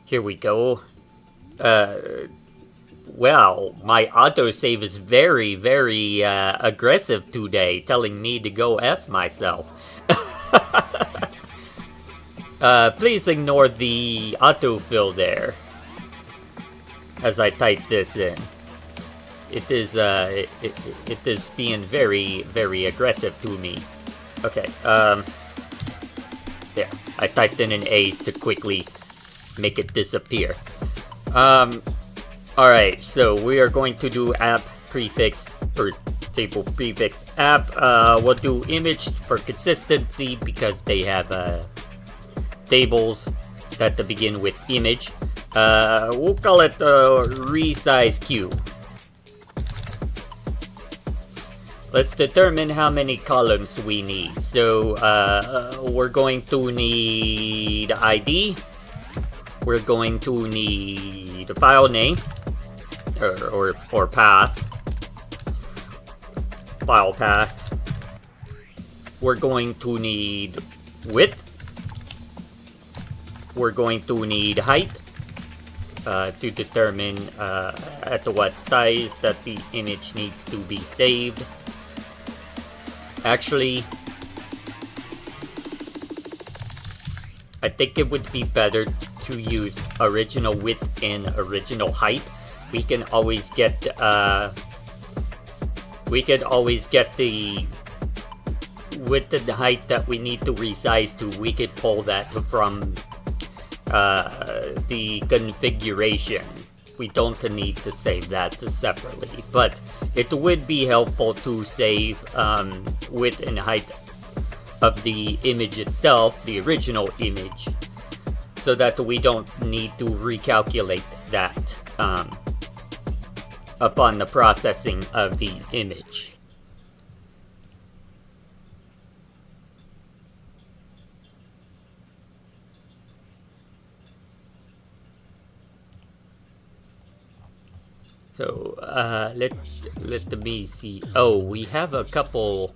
Here we go. Well, my autosave is very, very aggressive today, telling me to go F myself. Please ignore the autofill there as I type this in. It is being very, very aggressive to me. Okay, there. I typed in an A to quickly make it disappear. Alright, so we are going to do app prefix or table prefix app. We'll do image for consistency because they have tables that begin with image. We'll call it resize queue. Let's determine how many columns we need. So we're going to need ID. We're going to need a file name or path. File path. We're going to need width. We're going to need height to determine at what size that the image needs to be saved. Actually, I think it would be better to use original width and original height. We can always get the width and the height that we need to resize to. We could pull that from the configuration. We don't need to save that separately, but it would be helpful to save width and height of the image itself, the original image, so that we don't need to recalculate that upon the processing of the image. So let me see. Oh, we have a couple.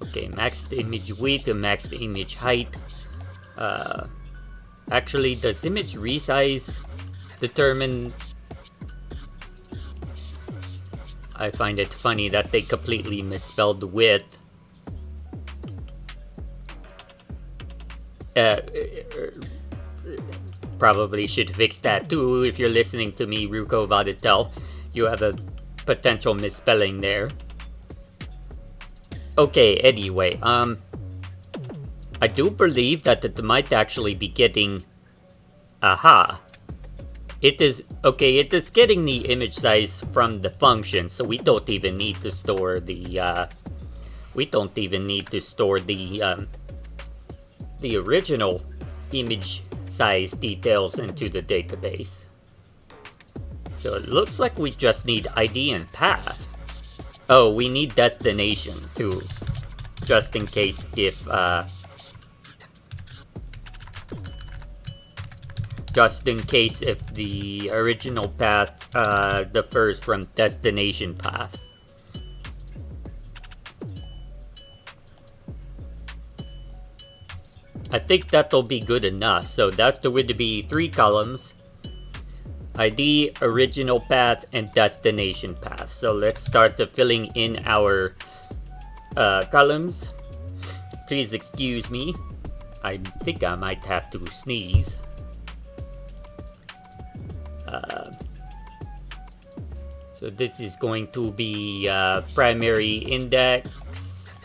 Okay, maxed image width and maxed image height. Actually, does image resize determine? I find it funny that they completely misspelled width. Probably should fix that too. If you're listening to me, Rukovoditel, you have a potential misspelling there. Okay, anyway, I do believe that it might actually be getting... Aha! It is... Okay, it is getting the image size from the function, so we don't even need to store the, we don't even need to store the original image size details into the database. So it looks like we just need ID and path. Oh, we need destination too, just in case if the original path differs from destination path. I think that'll be good enough. So that would be 3 columns: ID, original path, and destination path. So let's start filling in our columns. Please excuse me. I think I might have to sneeze. So this is going to be primary index,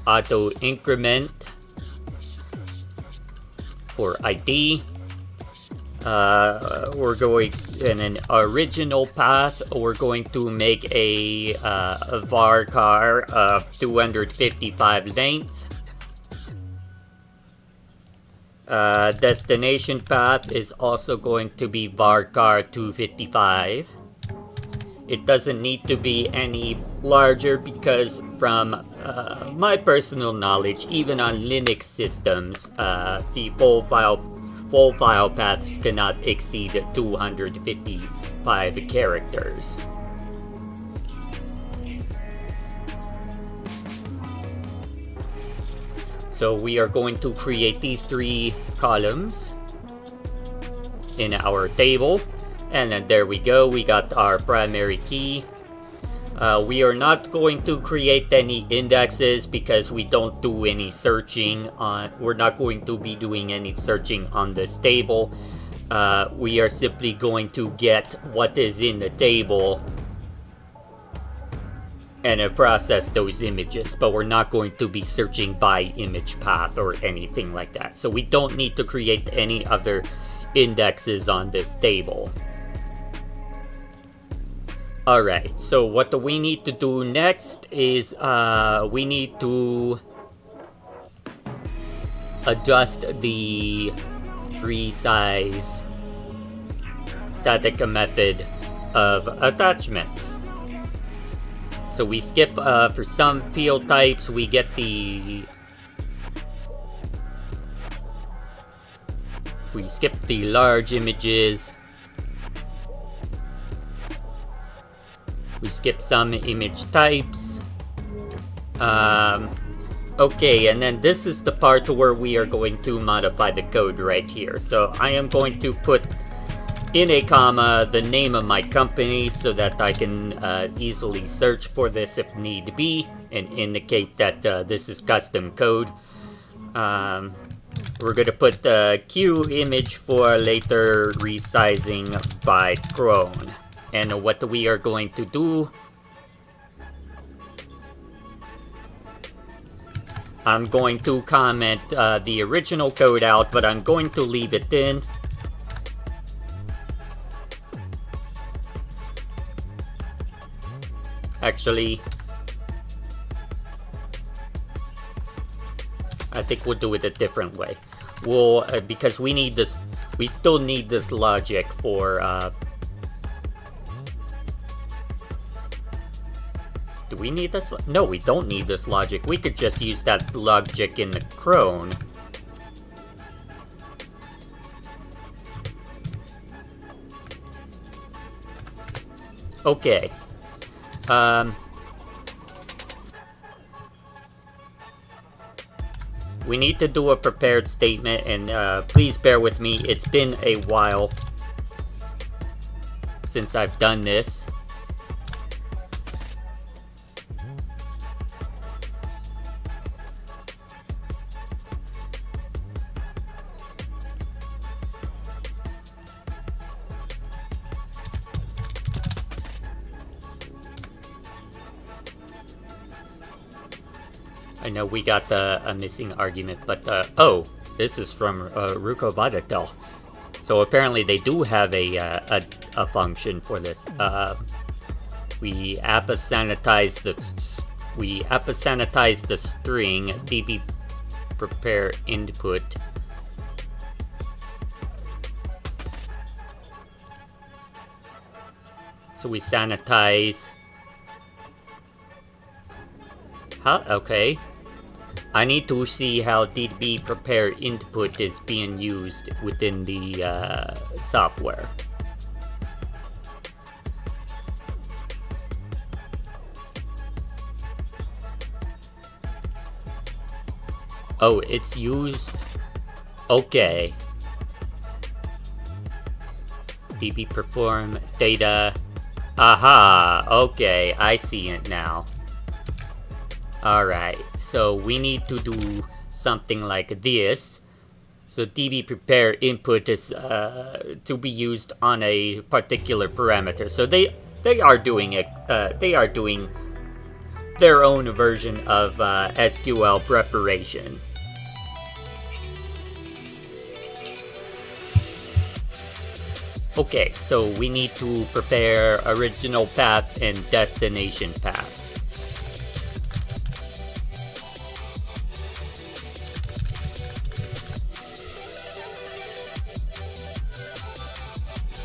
auto increment for ID. We're going in an original path. We're going to make a varchar of 255 length. Destination path is also going to be varchar 255. It doesn't need to be any larger because from my personal knowledge, even on Linux systems, the full file paths cannot exceed 255 characters. So we are going to create these 3 columns in our table. And then there we go, we got our primary key. We are not going to create any indexes because we don't do any searching on, we're not going to be doing any searching on this table. We are simply going to get what is in the table and process those images, but we're not going to be searching by image path or anything like that. So we don't need to create any other indexes on this table. Alright, so what do we need to do next is we need to adjust the resize static method of attachments. So we skip for some field types, we get we skip the large images. We skip some image types. Okay, and then this is the part where we are going to modify the code right here. So I am going to put in a comma the name of my company so that I can easily search for this if need be, and indicate that this is custom code. We're gonna put Q image for later resizing by Crone. And what we are going to do, I'm going to comment the original code out, but I'm going to leave it in. Actually, I think we'll do it a different way. We'll, because we need this, we still need this logic for, do we need this? No, we don't need this logic. We could just use that logic in the Crone. Okay. We need to do a prepared statement, and please bear with me. It's been a while since I've done this. I know we got a missing argument, but oh, this is from Rukovoditel. So apparently they do have a function for this. We sanitize the string db prepare input. So we sanitize. Huh? Okay. I need to see how db prepare input is being used within the software. Oh, it's used. Okay. db perform data. Aha. Okay, I see it now. Alright, so we need to do something like this. So db prepare input is to be used on a particular parameter. So they are doing it. They are doing their own version of SQL preparation. Okay, so we need to prepare original path and destination path.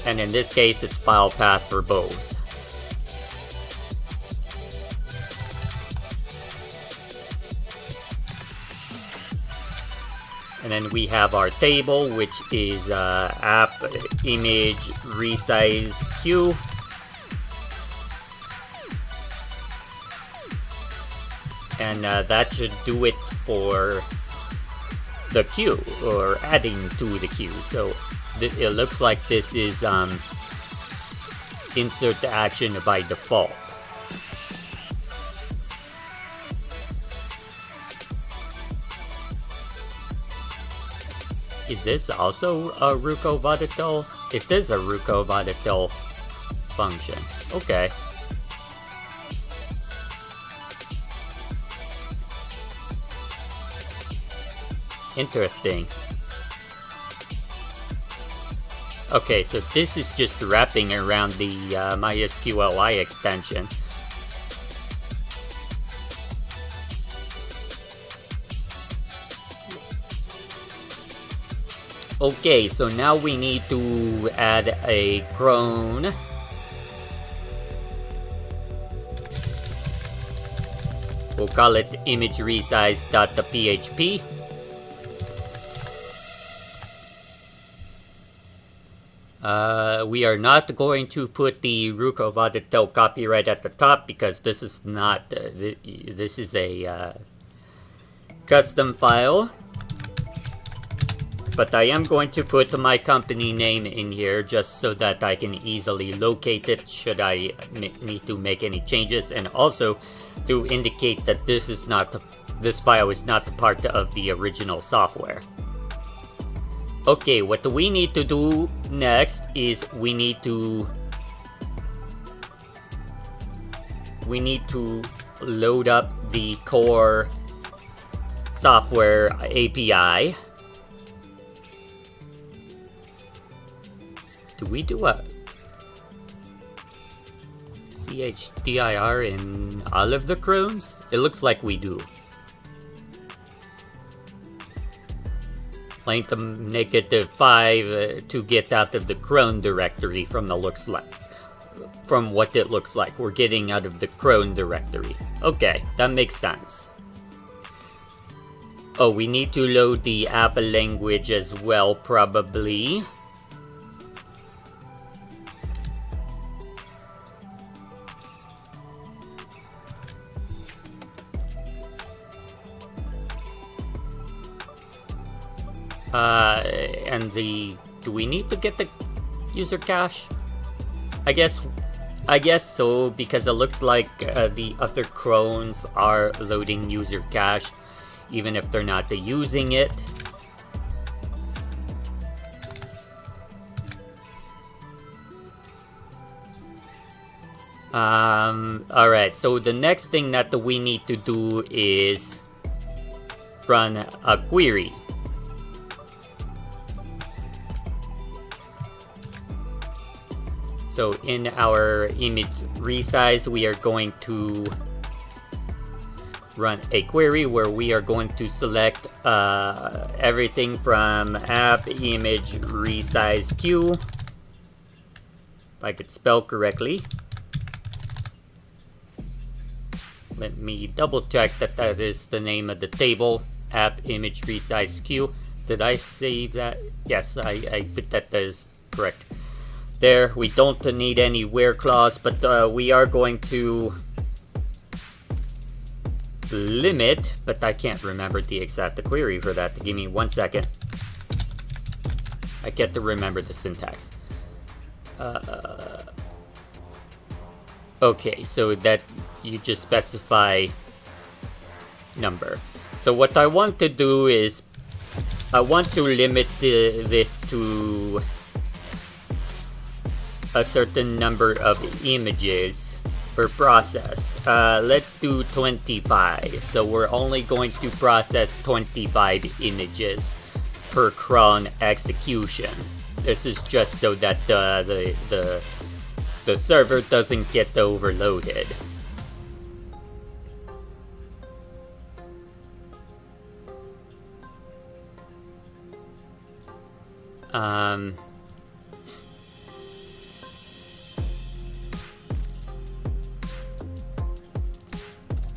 And in this case, it's file path for both. And then we have our table, which is app image resize Q. And that should do it for the queue, or adding to the queue. So it looks like this is insert the action by default. Is this also a Rukovoditel? It is a Rukovoditel function. Okay. Interesting. Okay, so this is just wrapping around the MySQLi extension. Okay, so now we need to add a cron. We'll call it image resize.php. We are not going to put the Rukovoditel copyright at the top because this is not, this is a custom file. But I am going to put my company name in here just so that I can easily locate it should I need to make any changes, and also to indicate that this file is not part of the original software. Okay, what we need to do next is we need to load up the core software API. Do we do a CHDIR in all of the crons? It looks like we do. Length of -5 to get out of the cron directory from what it looks like. We're getting out of the cron directory. Okay, that makes sense. Oh, we need to load the app language as well, probably. And do we need to get the user cache? I guess so, because it looks like the other crons are loading user cache, even if they're not using it. Alright, so the next thing that we need to do is run a query. So in our image resize, we are going to run a query where we are going to select everything from app image resize q, if I could spell correctly. Let me double check that that is the name of the table, app image resize q. Did I save that? Yes, I put that as correct. There, we don't need any where clause, but we are going to limit, but I can't remember the exact query for that. Give me 1 second. I get to remember the syntax. Okay, so that you just specify number. So what I want to do is I want to limit this to a certain number of images per process. Let's do 25. So we're only going to process 25 images per cron execution. This is just so that the server doesn't get overloaded.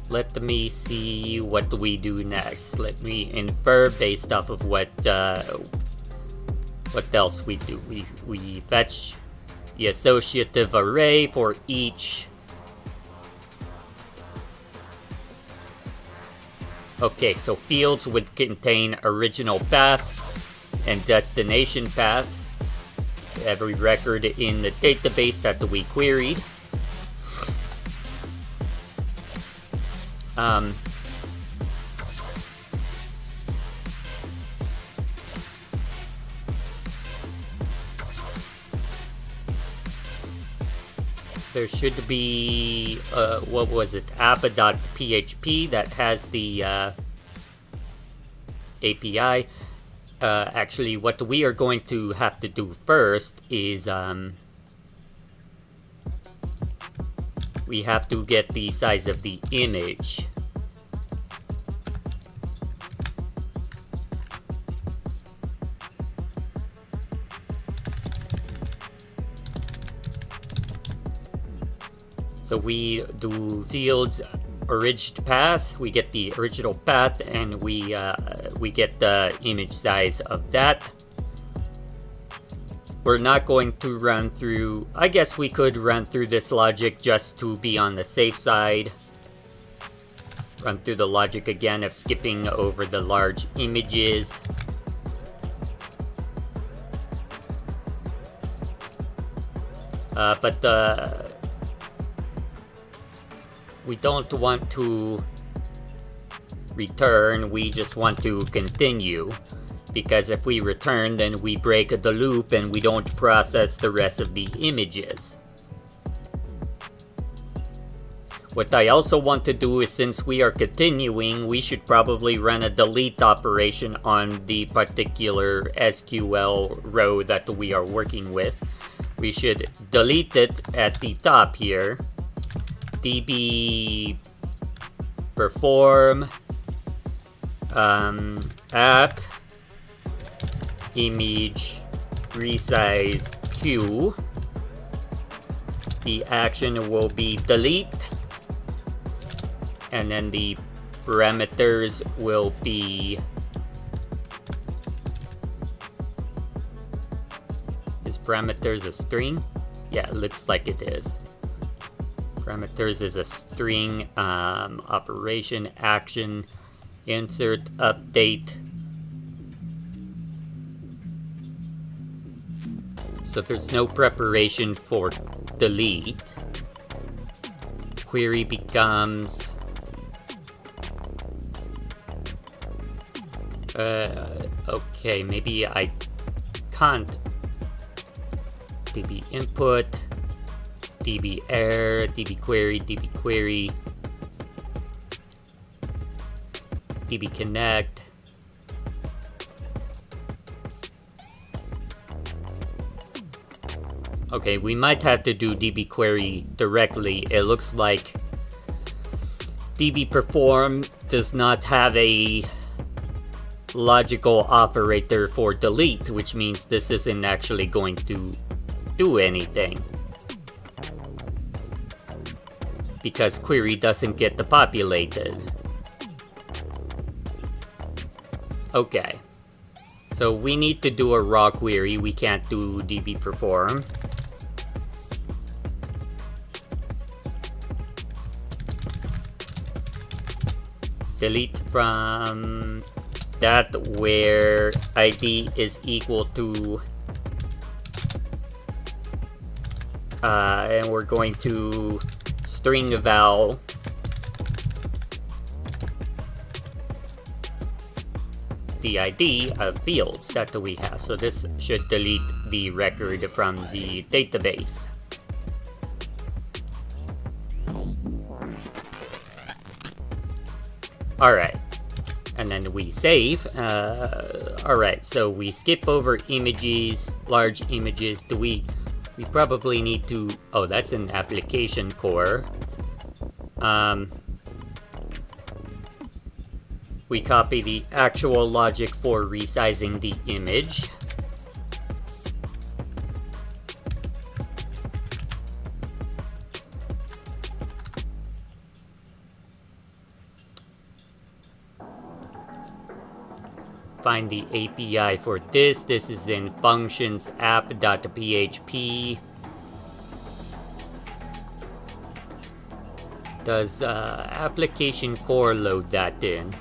Let me see what we do next. Let me infer based off of what else we do. We fetch the associative array for each. Okay, so fields would contain original path and destination path, every record in the database that we queried. There should be, what was it, appa.php that has the API. actually, what we are going to have to do first is we have to get the size of the image. So we do fields origin path, we get the original path, and we get the image size of that. We're not going to run through, I guess we could run through this logic just to be on the safe side. Run through the logic again of skipping over the large images. But we don't want to return, we just want to continue. Because if we return, then we break the loop and we don't process the rest of the images. What I also want to do is, since we are continuing, we should probably run a delete operation on the particular SQL row that we are working with. We should delete it at the top here. db perform app image resize q. The action will be delete, and then the parameters will be, is parameters a string? Yeah, it looks like it is. Parameters is a string. Operation action insert update. So there's no preparation for delete. Query becomes okay, maybe I can't. db input, db error, db query, db connect. Okay, we might have to do db query directly. It looks like db perform does not have a logical operator for delete, which means this isn't actually going to do anything, because query doesn't get populated. Okay, so we need to do a raw query. We can't do db perform. Delete from that where id is equal to and we're going to string val the ID of fields that we have. So this should delete the record from the database. Alright, and then we save. Alright, so we skip over images, large images. We probably need to, oh, that's an application core. We copy the actual logic for resizing the image. Find the API for this. This is in functions app.php. Does application core load that in?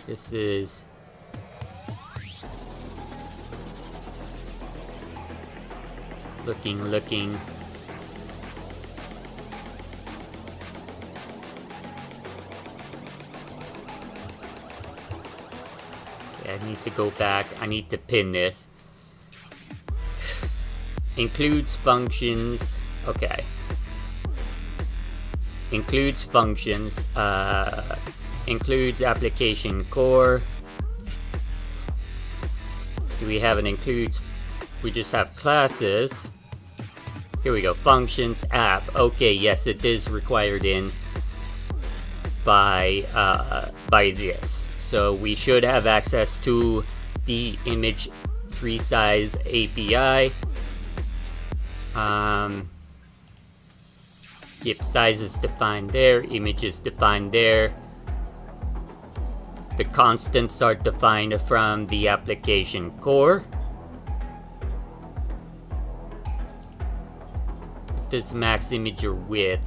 This is looking. I need to go back. I need to pin this. Includes functions. Okay. includes functions, includes application core. Do we have an includes? We just have classes. Here we go, functions, app. Okay, yes, it is required in by this. So we should have access to the image resize API. Yep, size is defined there, image is defined there. The constants are defined from the application core. What does max image or width?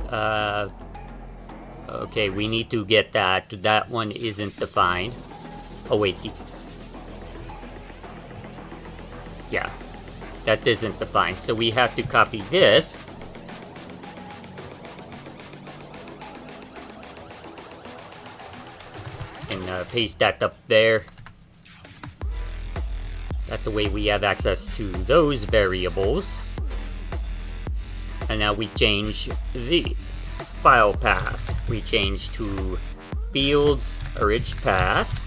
Okay, we need to get that. That one isn't defined. Oh wait, yeah, that isn't defined. So we have to copy this. And paste that up there. That the way we have access to those variables. And now we change the file path. We change to fields orig path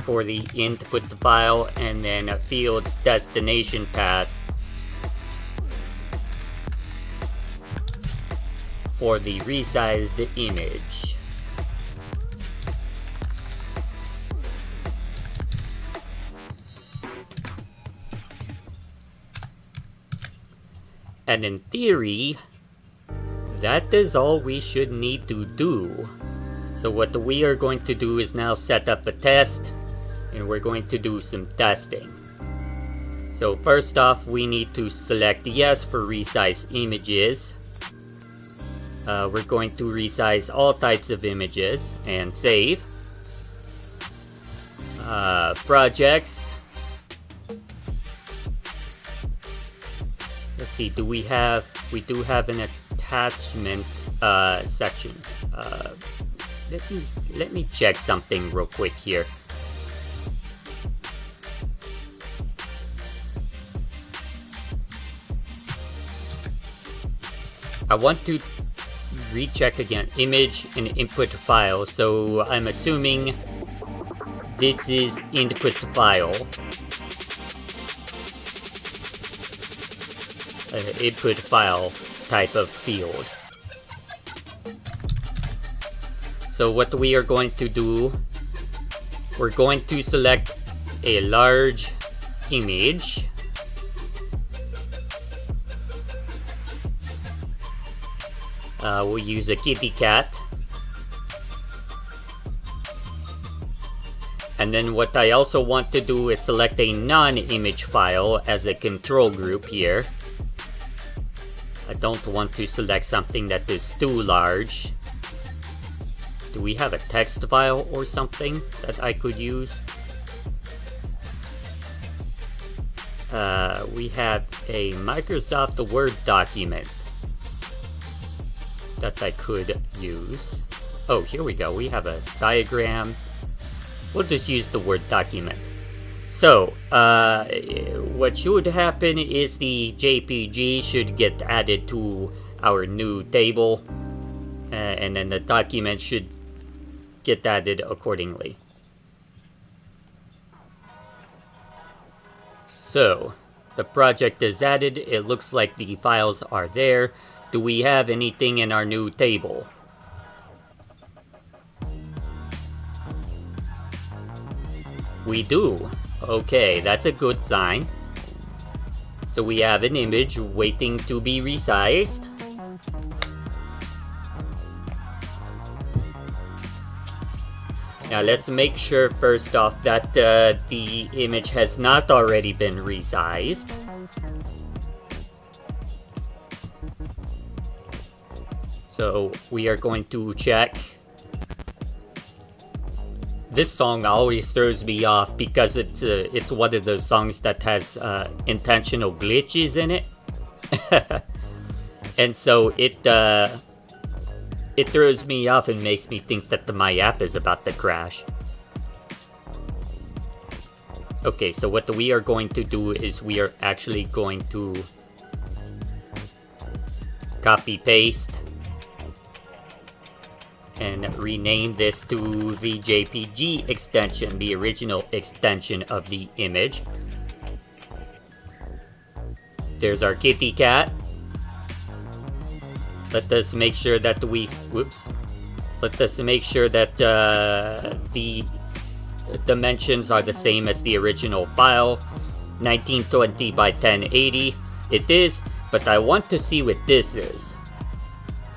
for the input file, and then a fields destination path for the resized image. And in theory, that is all we should need to do. So what we are going to do is now set up a test, and we're going to do some testing. So first off, we need to select yes for resize images. We're going to resize all types of images and save. Projects. Let's see, we do have an attachment section. Let me check something real quick here. I want to recheck again, image and input file. So I'm assuming this is input file. Input file type of field. So what we are going to do, we're going to select a large image. We'll use a kitty cat. And then what I also want to do is select a non-image file as a control group here. I don't want to select something that is too large. Do we have a text file or something that I could use? We have a Microsoft Word document that I could use. Oh, here we go. We have a diagram. We'll just use the Word document. So, what should happen is the JPG should get added to our new table, and then the document should get added accordingly. So, the project is added. It looks like the files are there. Do we have anything in our new table? We do. Okay, that's a good sign. So we have an image waiting to be resized. Now let's make sure first off that the image has not already been resized. So we are going to check. This song always throws me off because it's one of those songs that has intentional glitches in it, and so it throws me off and makes me think that my app is about to crash. Okay, so what we are going to do is we are actually going to copy paste and rename this to the JPG extension, the original extension of the image. There's our kitty cat. Let us make sure that let us make sure that the dimensions are the same as the original file. 1920 by 1080 it is, but I want to see what this is.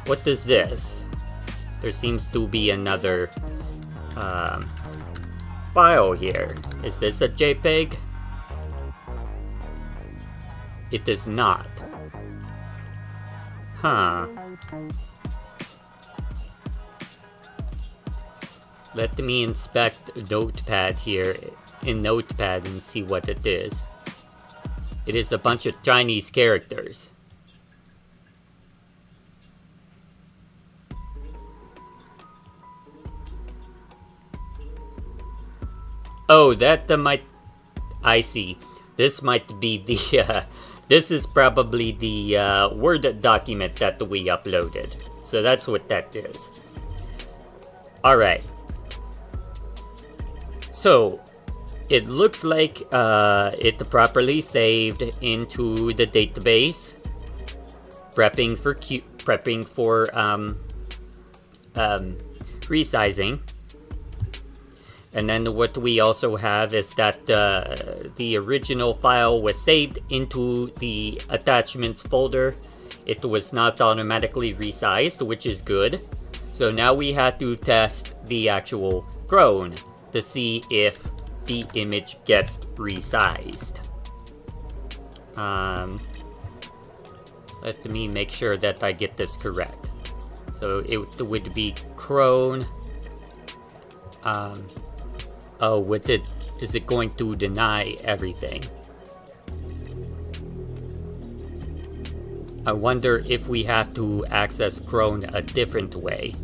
What is this? There seems to be another file here. Is this a JPEG? It is not. Huh. Let me inspect Notepad here in Notepad and see what it is. It is a bunch of Chinese characters. Oh, that might... I see. This might be the... this is probably the Word document that we uploaded. So that's what that is. Alright. So, it looks like it properly saved into the database. Prepping for resizing. And then what we also have is that the original file was saved into the attachments folder. It was not automatically resized, which is good. So now we have to test the actual clone to see if the image gets resized. Let me make sure that I get this correct. So it would be clone. Oh, with it, is it going to deny everything? I wonder if we have to access clone a different way.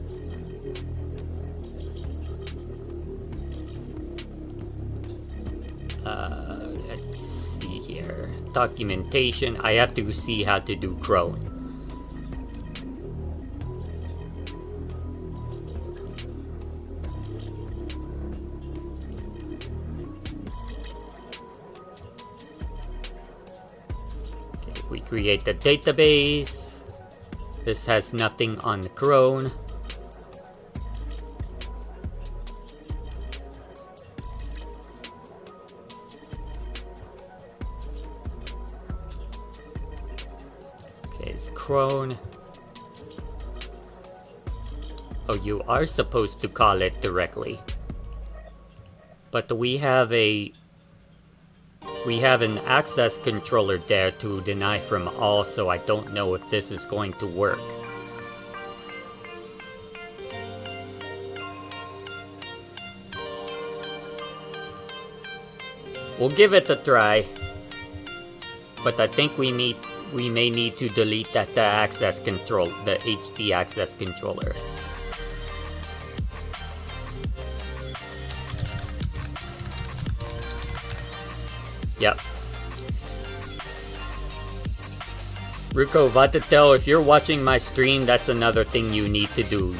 Let's see here. Documentation. I have to see how to do clone. We create the database. This has nothing on the clone. Okay, it's clone. Oh, you are supposed to call it directly. But we have an access controller there to deny from all, so I don't know if this is going to work. We'll give it a try, but I think we may need to delete the access control, the HD access controller. Yep. Rukovoditel, if you're watching my stream, that's another thing you need to do.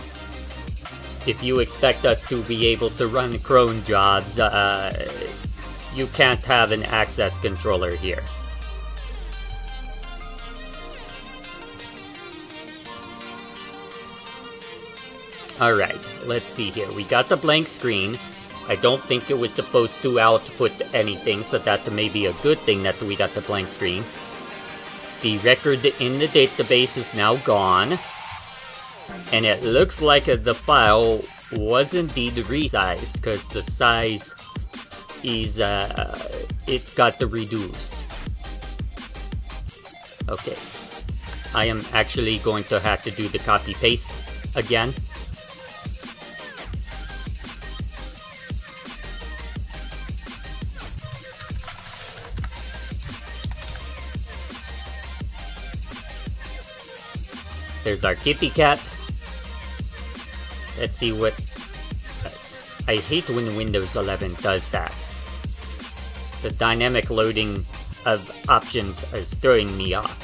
If you expect us to be able to run clone jobs, you can't have an access controller here. Alright, let's see here. We got the blank screen. I don't think it was supposed to output anything, so that may be a good thing that we got the blank screen. The record in the database is now gone. And it looks like the file was indeed resized, because the size is, it got reduced. Okay. I am actually going to have to do the copy-paste again. There's our kitty cat. Let's see what... I hate when Windows 11 does that. The dynamic loading of options is throwing me off.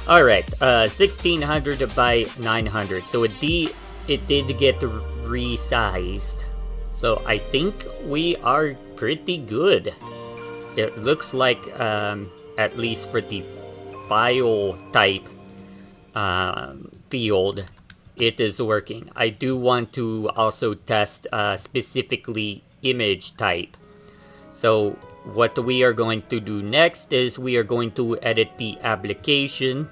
Alright, 1600 by 900. So it did get resized. So I think we are pretty good. It looks like, at least for the file type field, it is working. I do want to also test specifically image type. So what we are going to do next is we are going to edit the application.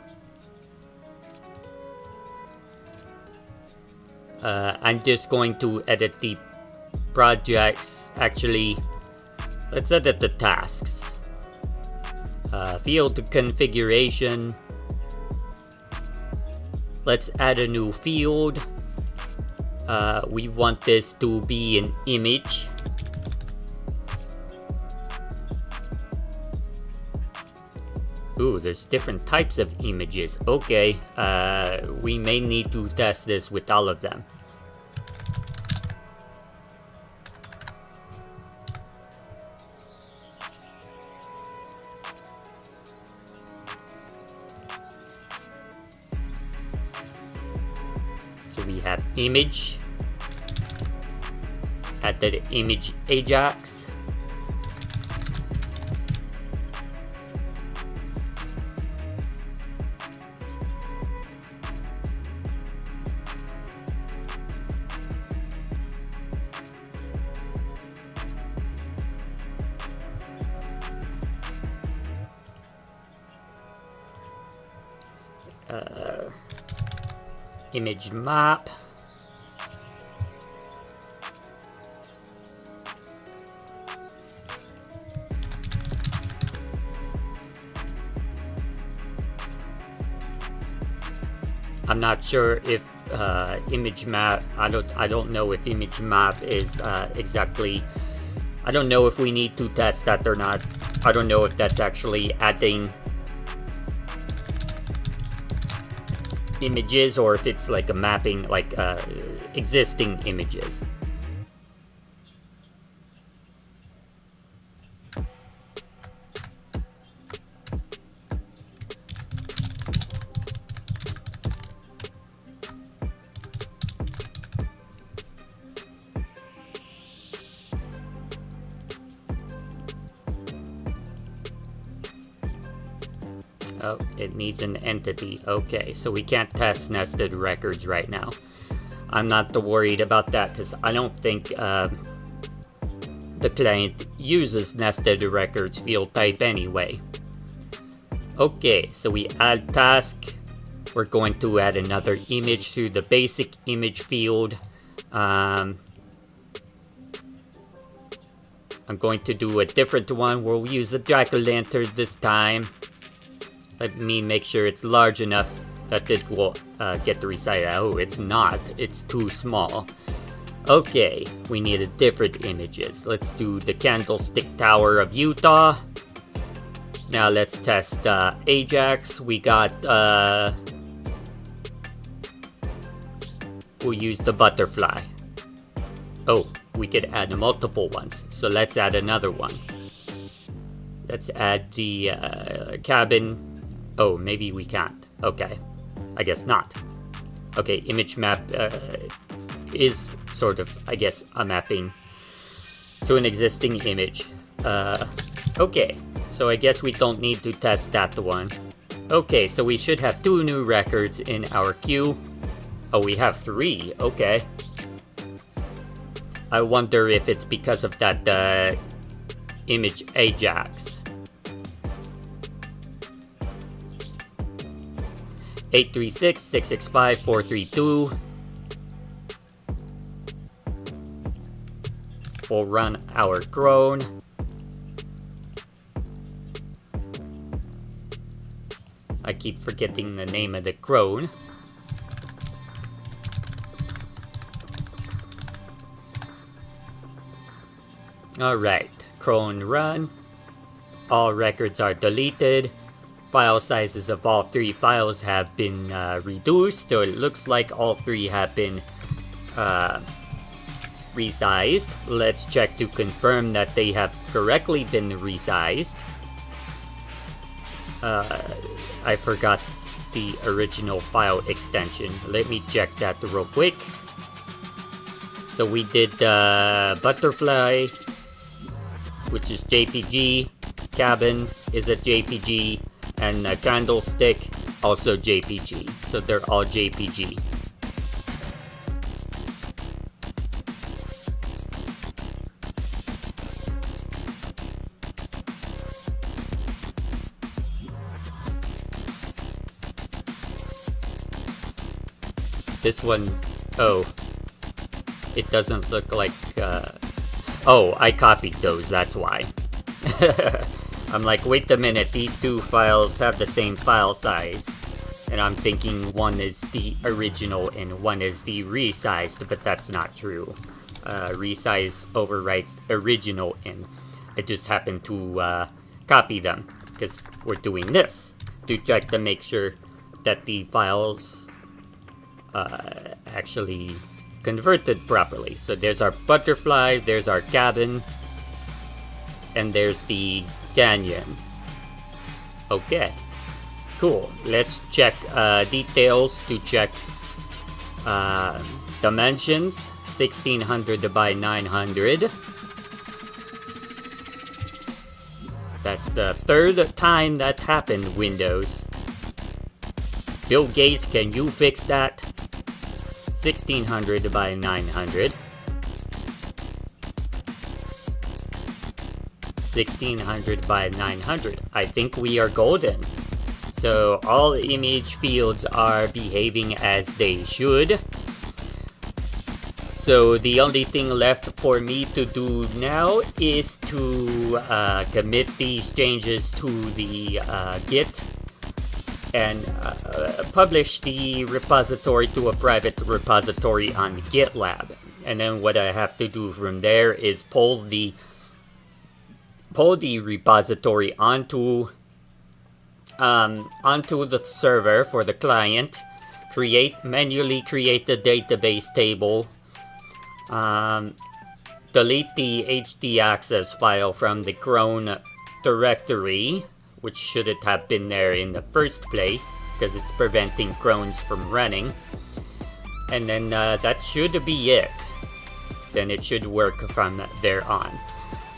I'm just going to edit the projects. Actually, let's edit the tasks. Field configuration. Let's add a new field. We want this to be an image. Ooh, there's different types of images. Okay, we may need to test this with all of them. So we have image, add the image Ajax. Image map. I'm not sure if image map. I don't know if image map is exactly. I don't know if we need to test that or not. I don't know if that's actually adding images or if it's like a mapping, like existing images. Oh, it needs an entity. Okay, so we can't test nested records right now. I'm not too worried about that because I don't think the client uses nested records field type anyway. Okay, so we add task. We're going to add another image to the basic image field. I'm going to do a different one. We'll use the jack-o'-lantern this time. Let me make sure it's large enough that it will get the resize. Oh, it's not. It's too small. Okay, we need different images. Let's do the Candlestick Tower of Utah. Now let's test Ajax. We got... we'll use the butterfly. Oh, we could add multiple ones. So let's add another one. Let's add the cabin. Oh, maybe we can't. Okay. I guess not. Okay, image map is sort of, I guess, a mapping to an existing image. Okay, so I guess we don't need to test that one. Okay, so we should have 2 new records in our queue. Oh, we have 3. Okay. I wonder if it's because of that image Ajax. 836, 665, 432. We'll run our cron. I keep forgetting the name of the cron. Alright, cron run. All records are deleted. File sizes of all 3 files have been reduced, so it looks like all 3 have been resized. Let's check to confirm that they have correctly been resized. I forgot the original file extension. Let me check that real quick. So we did butterfly, which is JPG, cabin is a JPG, and a candlestick, also JPG. So they're all JPG. This one, oh, it doesn't look like, oh, I copied those, that's why. I'm like, wait a minute, these two files have the same file size. And I'm thinking one is the original and one is the resized, but that's not true. Resize overwrites original, and I just happened to copy them because we're doing this to check to make sure that the files actually converted properly. So there's our butterfly, there's our cabin, and there's the canyon. Okay, cool. Let's check details to check dimensions. 1600 by 900. That's the third time that happened, Windows. Bill Gates, can you fix that? 1600 by 900. 1600 by 900. I think we are golden. So all image fields are behaving as they should. So the only thing left for me to do now is to commit these changes to the Git and publish the repository to a private repository on GitLab. And then what I have to do from there is pull the repository onto the server for the client, manually create the database table, delete the htaccess file from the cron directory, which shouldn't have been there in the first place because it's preventing crons from running, and then that should be it. Then it should work from there on.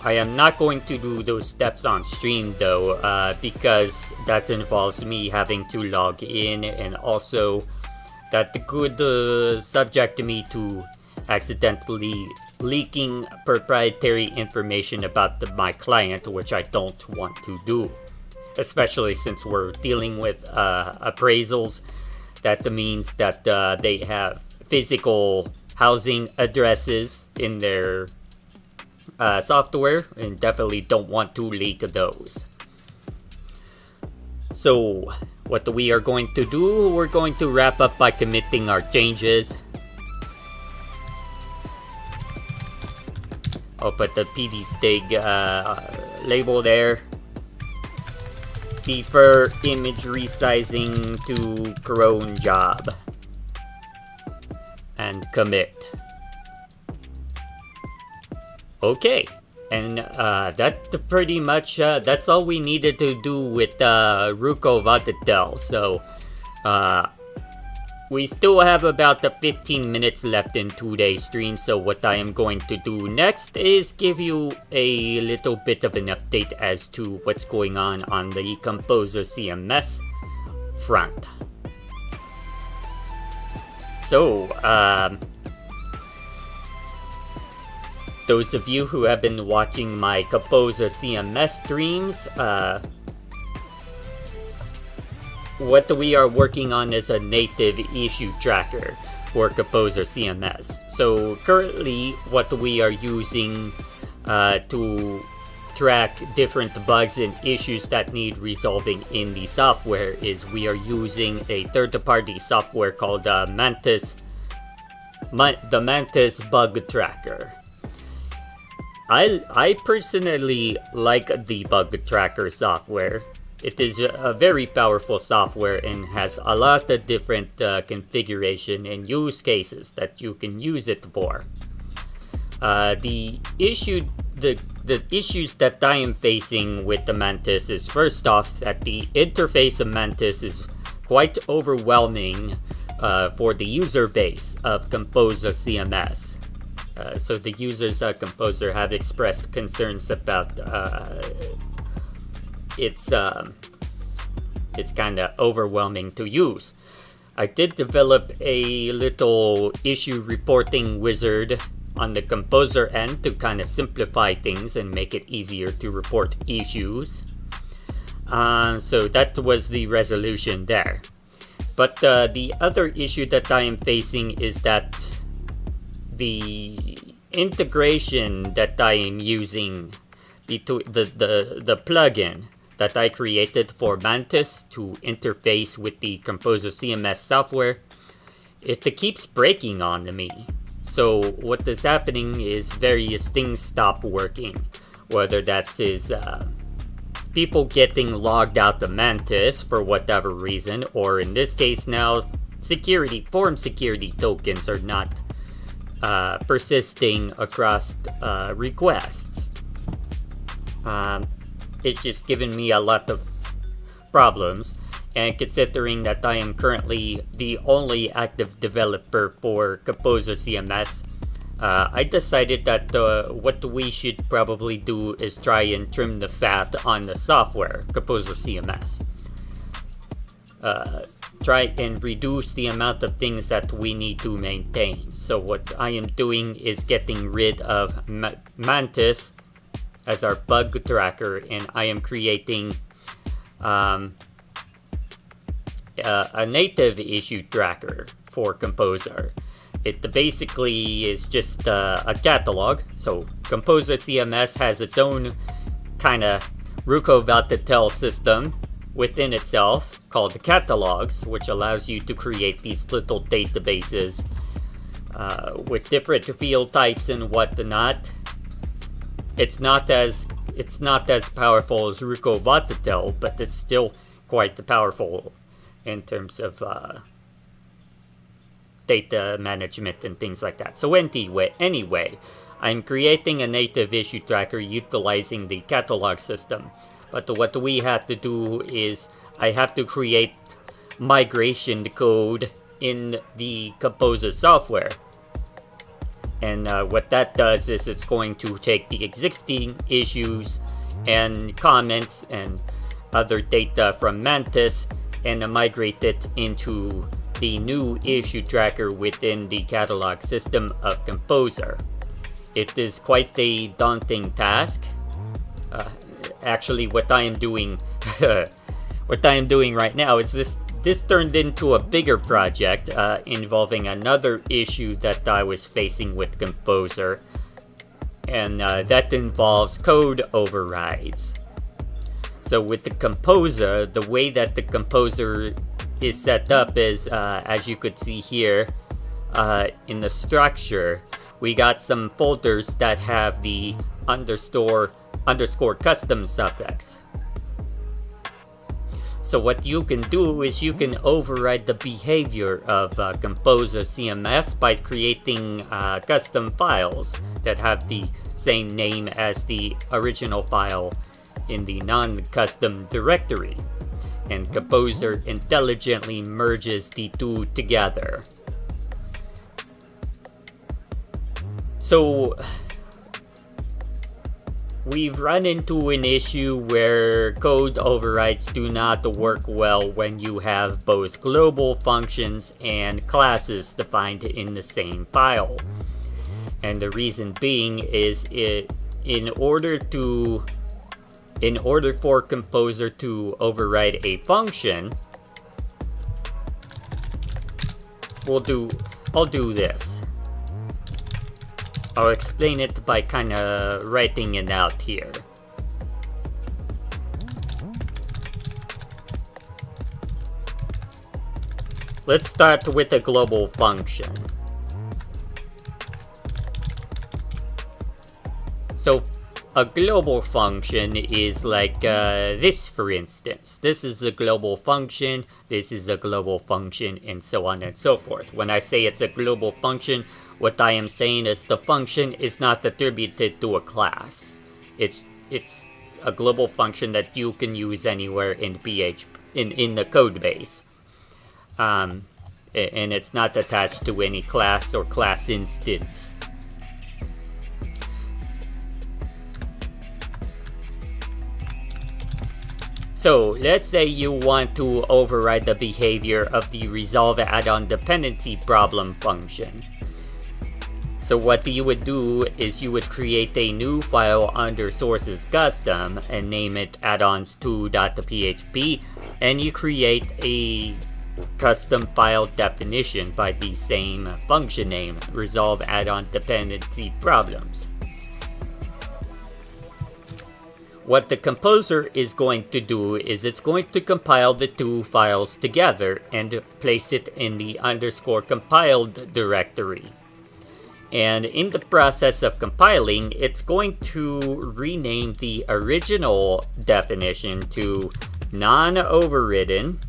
I am not going to do those steps on stream though, because that involves me having to log in, and also that could subject me to accidentally leaking proprietary information about my client, which I don't want to do. Especially since we're dealing with appraisals. That means that they have physical housing addresses in their software, and definitely don't want to leak those. So what we are going to do, we're going to wrap up by committing our changes. I'll put the pdstig label there. Defer image resizing to cron job. And commit. Okay, and that's pretty much, that's all we needed to do with Rukovoditel. So, we still have about 15 minutes left in today's stream, so what I am going to do next is give you a little bit of an update as to what's going on the Composer CMS front. So, those of you who have been watching my Composer CMS streams, what we are working on is a native issue tracker for Composer CMS. So currently what we are using to track different bugs and issues that need resolving in the software is we are using a third-party software called the Mantis Bug Tracker. I personally like the Bug Tracker software. It is a very powerful software and has a lot of different configuration and use cases that you can use it for. The issues that I am facing with the Mantis is, first off, that the interface of Mantis is quite overwhelming for the user base of Composer CMS. So the users of Composer have expressed concerns about it's kind of overwhelming to use. I did develop a little issue reporting wizard on the Composer end to kind of simplify things and make it easier to report issues. So that was the resolution there. But the other issue that I am facing is that the integration that I am using, the plugin that I created for Mantis to interface with the Composer CMS software, it keeps breaking on me. So what is happening is various things stop working, whether that is people getting logged out of Mantis for whatever reason, or in this case now, form security tokens are not persisting across requests. It's just given me a lot of problems, and considering that I am currently the only active developer for Composer CMS, I decided that what we should probably do is try and trim the fat on the software, Composer CMS. Try and reduce the amount of things that we need to maintain. So what I am doing is getting rid of Mantis as our bug tracker, and I am creating a native issue tracker for Composer. It basically is just a catalog. So Composer CMS has its own kind of Rukovoditel system within itself called catalogs, which allows you to create these little databases with different field types and whatnot. It's not as powerful as Rukovoditel, but it's still quite powerful in terms of data management and things like that. So anyway, I'm creating a native issue tracker utilizing the catalog system. But what we have to do is I have to create migration code in the Composer software. And what that does is it's going to take the existing issues and comments and other data from Mantis and migrate it into the new issue tracker within the catalog system of Composer. It is quite a daunting task. Actually, what I am doing right now is this turned into a bigger project involving another issue that I was facing with Composer, and that involves code overrides. So with the Composer, the way that the Composer is set up is, as you could see here, in the structure, we got some folders that have the underscore custom suffix. So what you can do is you can override the behavior of Composer CMS by creating custom files that have the same name as the original file in the non-custom directory. And Composer intelligently merges the two together. So we've run into an issue where code overrides do not work well when you have both global functions and classes defined in the same file. And the reason being is in order for Composer to override a function, I'll do this. I'll explain it by kind of writing it out here. Let's start with a global function. So a global function is like this, for instance. This is a global function, this is a global function, and so on and so forth. When I say it's a global function, what I am saying is the function is not attributed to a class. It's a global function that you can use anywhere in PHP, in the code base. and it's not attached to any class or class instance. So let's say you want to override the behavior of the resolve add-on dependency problem function. So what you would do is you would create a new file under sources custom and name it addons2.php, and you create a custom file definition by the same function name, resolve add-on dependency problems. What the composer is going to do is it's going to compile the two files together and place it in the _compiled directory. And in the process of compiling, it's going to rename the original definition to non-overridden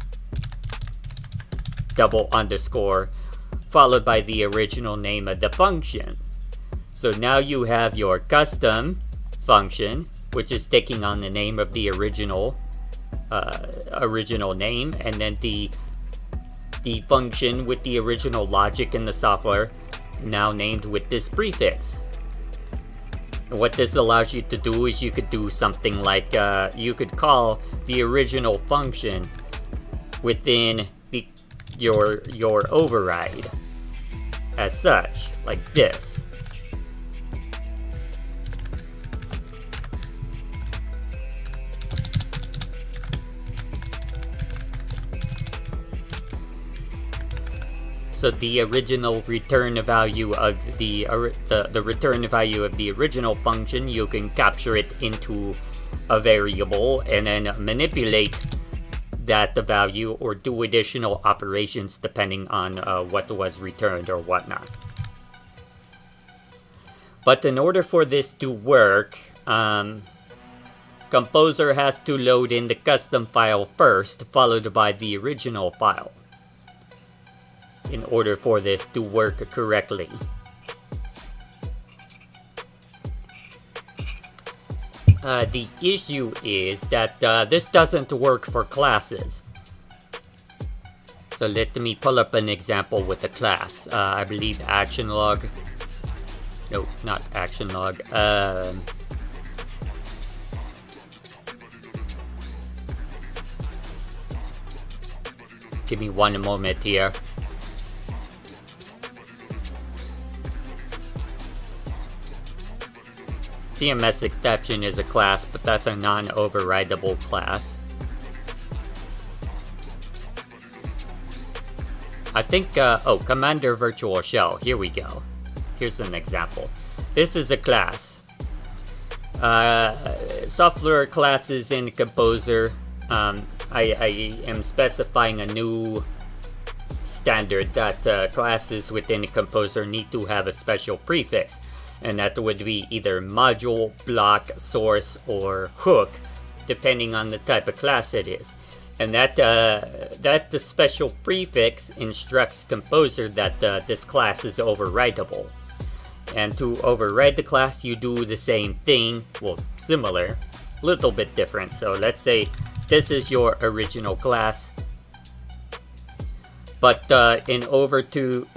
_, followed by the original name of the function. So now you have your custom function, which is taking on the name of the original name, and then the function with the original logic in the software, now named with this prefix. And what this allows you to do is you could do something like you could call the original function within your override as such, like this. So the original return value of the return value of the original function, you can capture it into a variable and then manipulate that value or do additional operations depending on what was returned or whatnot. But in order for this to work, Composer has to load in the custom file first, followed by the original file, in order for this to work correctly. The issue is that this doesn't work for classes. So let me pull up an example with a class. I believe action log. No, not action log. Give me one moment here. CMS exception is a class, but that's a non-overridable class. I think, Commander Virtual Shell. Here we go. Here's an example. This is a class. Software classes in Composer. I am specifying a new standard that classes within Composer need to have a special prefix. And that would be either module, block, source, or hook, depending on the type of class it is. And that the special prefix instructs Composer that this class is overwritable. And to override the class, you do the same thing, well, similar, little bit different. So let's say this is your original class, but in order to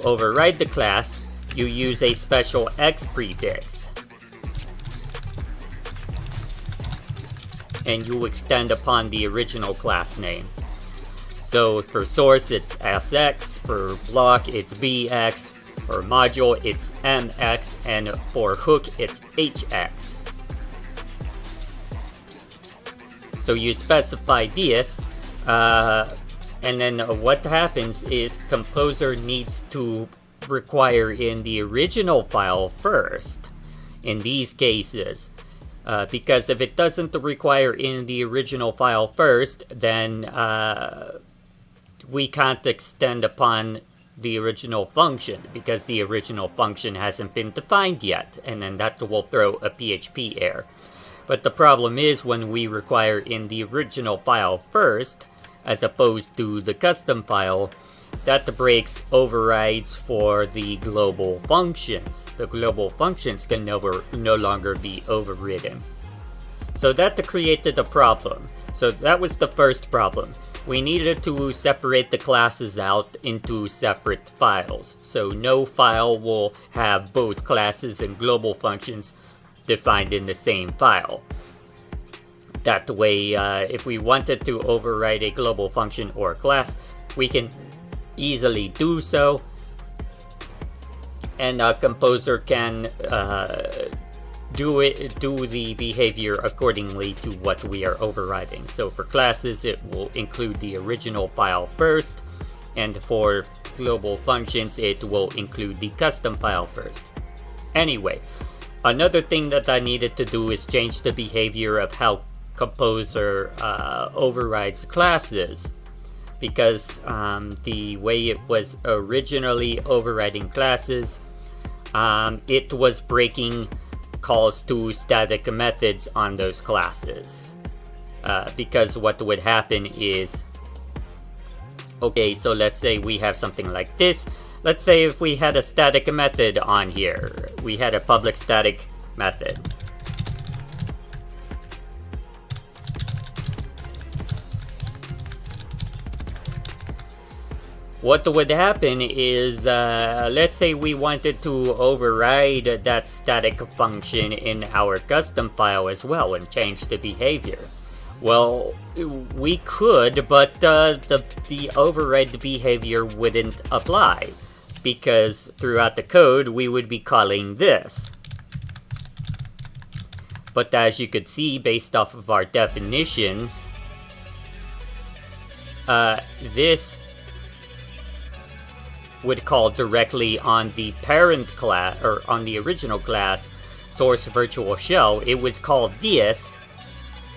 override the class, you use a special X prefix, and you extend upon the original class name. So for source it's SX, for block it's BX, for module it's MX, and for hook it's HX. So you specify this, and then what happens is Composer needs to require in the original file first in these cases, because if it doesn't require in the original file first, then we can't extend upon the original function because the original function hasn't been defined yet, and then that will throw a PHP error. But the problem is when we require in the original file first as opposed to the custom file, that breaks overrides for the global functions. The global functions can no longer be overridden. So that created a problem. So that was the first problem. we needed to separate the classes out into separate files. So no file will have both classes and global functions defined in the same file. That way, if we wanted to override a global function or class, we can easily do so, and Composer can do the behavior accordingly to what we are overriding. So for classes, it will include the original file first, and for global functions, it will include the custom file first. Anyway, another thing that I needed to do is change the behavior of how Composer overrides classes, because the way it was originally overriding classes, it was breaking calls to static methods on those classes. Because what would happen is, okay, so let's say we have something like this. Let's say if we had a static method on here, we had a public static method. What would happen is, let's say we wanted to override that static function in our custom file as well and change the behavior. Well, we could, but the override behavior wouldn't apply, because throughout the code we would be calling this. But as you could see, based off of our definitions, this would call directly on the parent class, or on the original class, source virtual shell. It would call this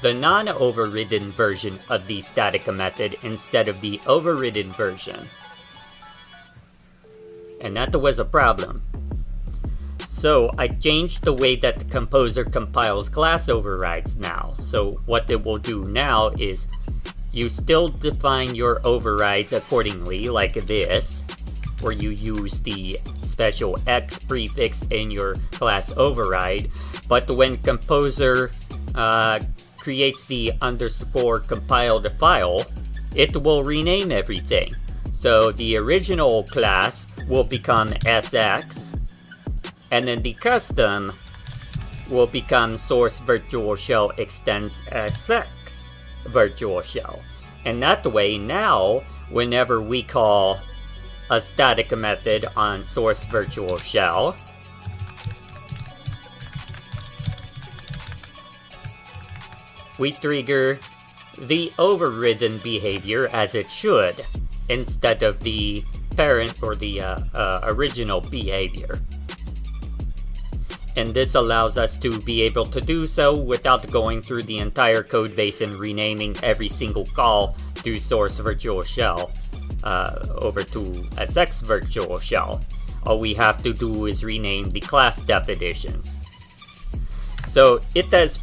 the non-overridden version of the static method instead of the overridden version. And that was a problem. So I changed the way that the Composer compiles class overrides now. So what it will do now is, you still define your overrides accordingly, like this, where you use the special X prefix in your class override, but when Composer creates the underscore compiled file, it will rename everything. So the original class will become SX, and then the custom will become source virtual shell extends SX virtual shell. And that way now, whenever we call a static method on source virtual shell, we trigger the overridden behavior as it should, instead of the parent or the original behavior. And this allows us to be able to do so without going through the entire codebase and renaming every single call to source virtual shell over to SX virtual shell. All we have to do is rename the class definitions. So it has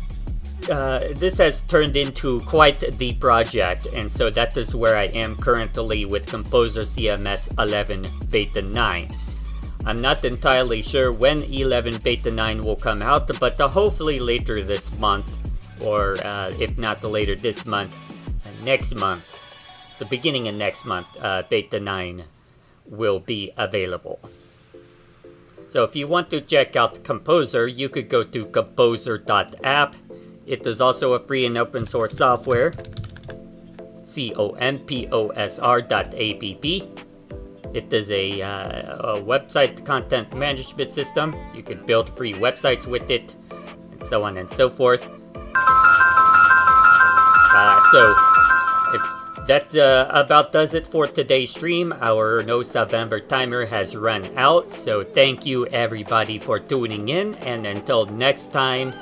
this has turned into quite the project, and so that is where I am currently with Composer CMS 11 Beta 9. I'm not entirely sure when 11 Beta 9 will come out, but hopefully later this month, or if not later this month, next month. The beginning of next month, Beta 9 will be available. So if you want to check out Composer, you could go to composer.app. It is also a free and open source software. composr.app. It is a website content management system. You could build free websites with it, and so on and so forth. So that about does it for today's stream. Our No-SA-vember timer has run out, so thank you everybody for tuning in, and until next time,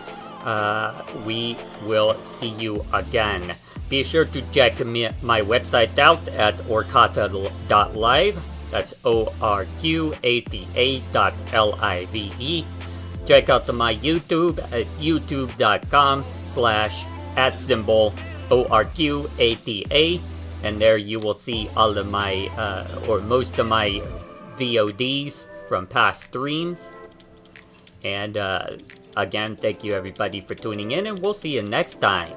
we will see you again. Be sure to check my website out at orqata.live. That's orqata.live. Check out my YouTube at youtube.com/@ORQATA, and there you will see all of my, or most of my VODs from past streams. And again, thank you everybody for tuning in, and we'll see you next time.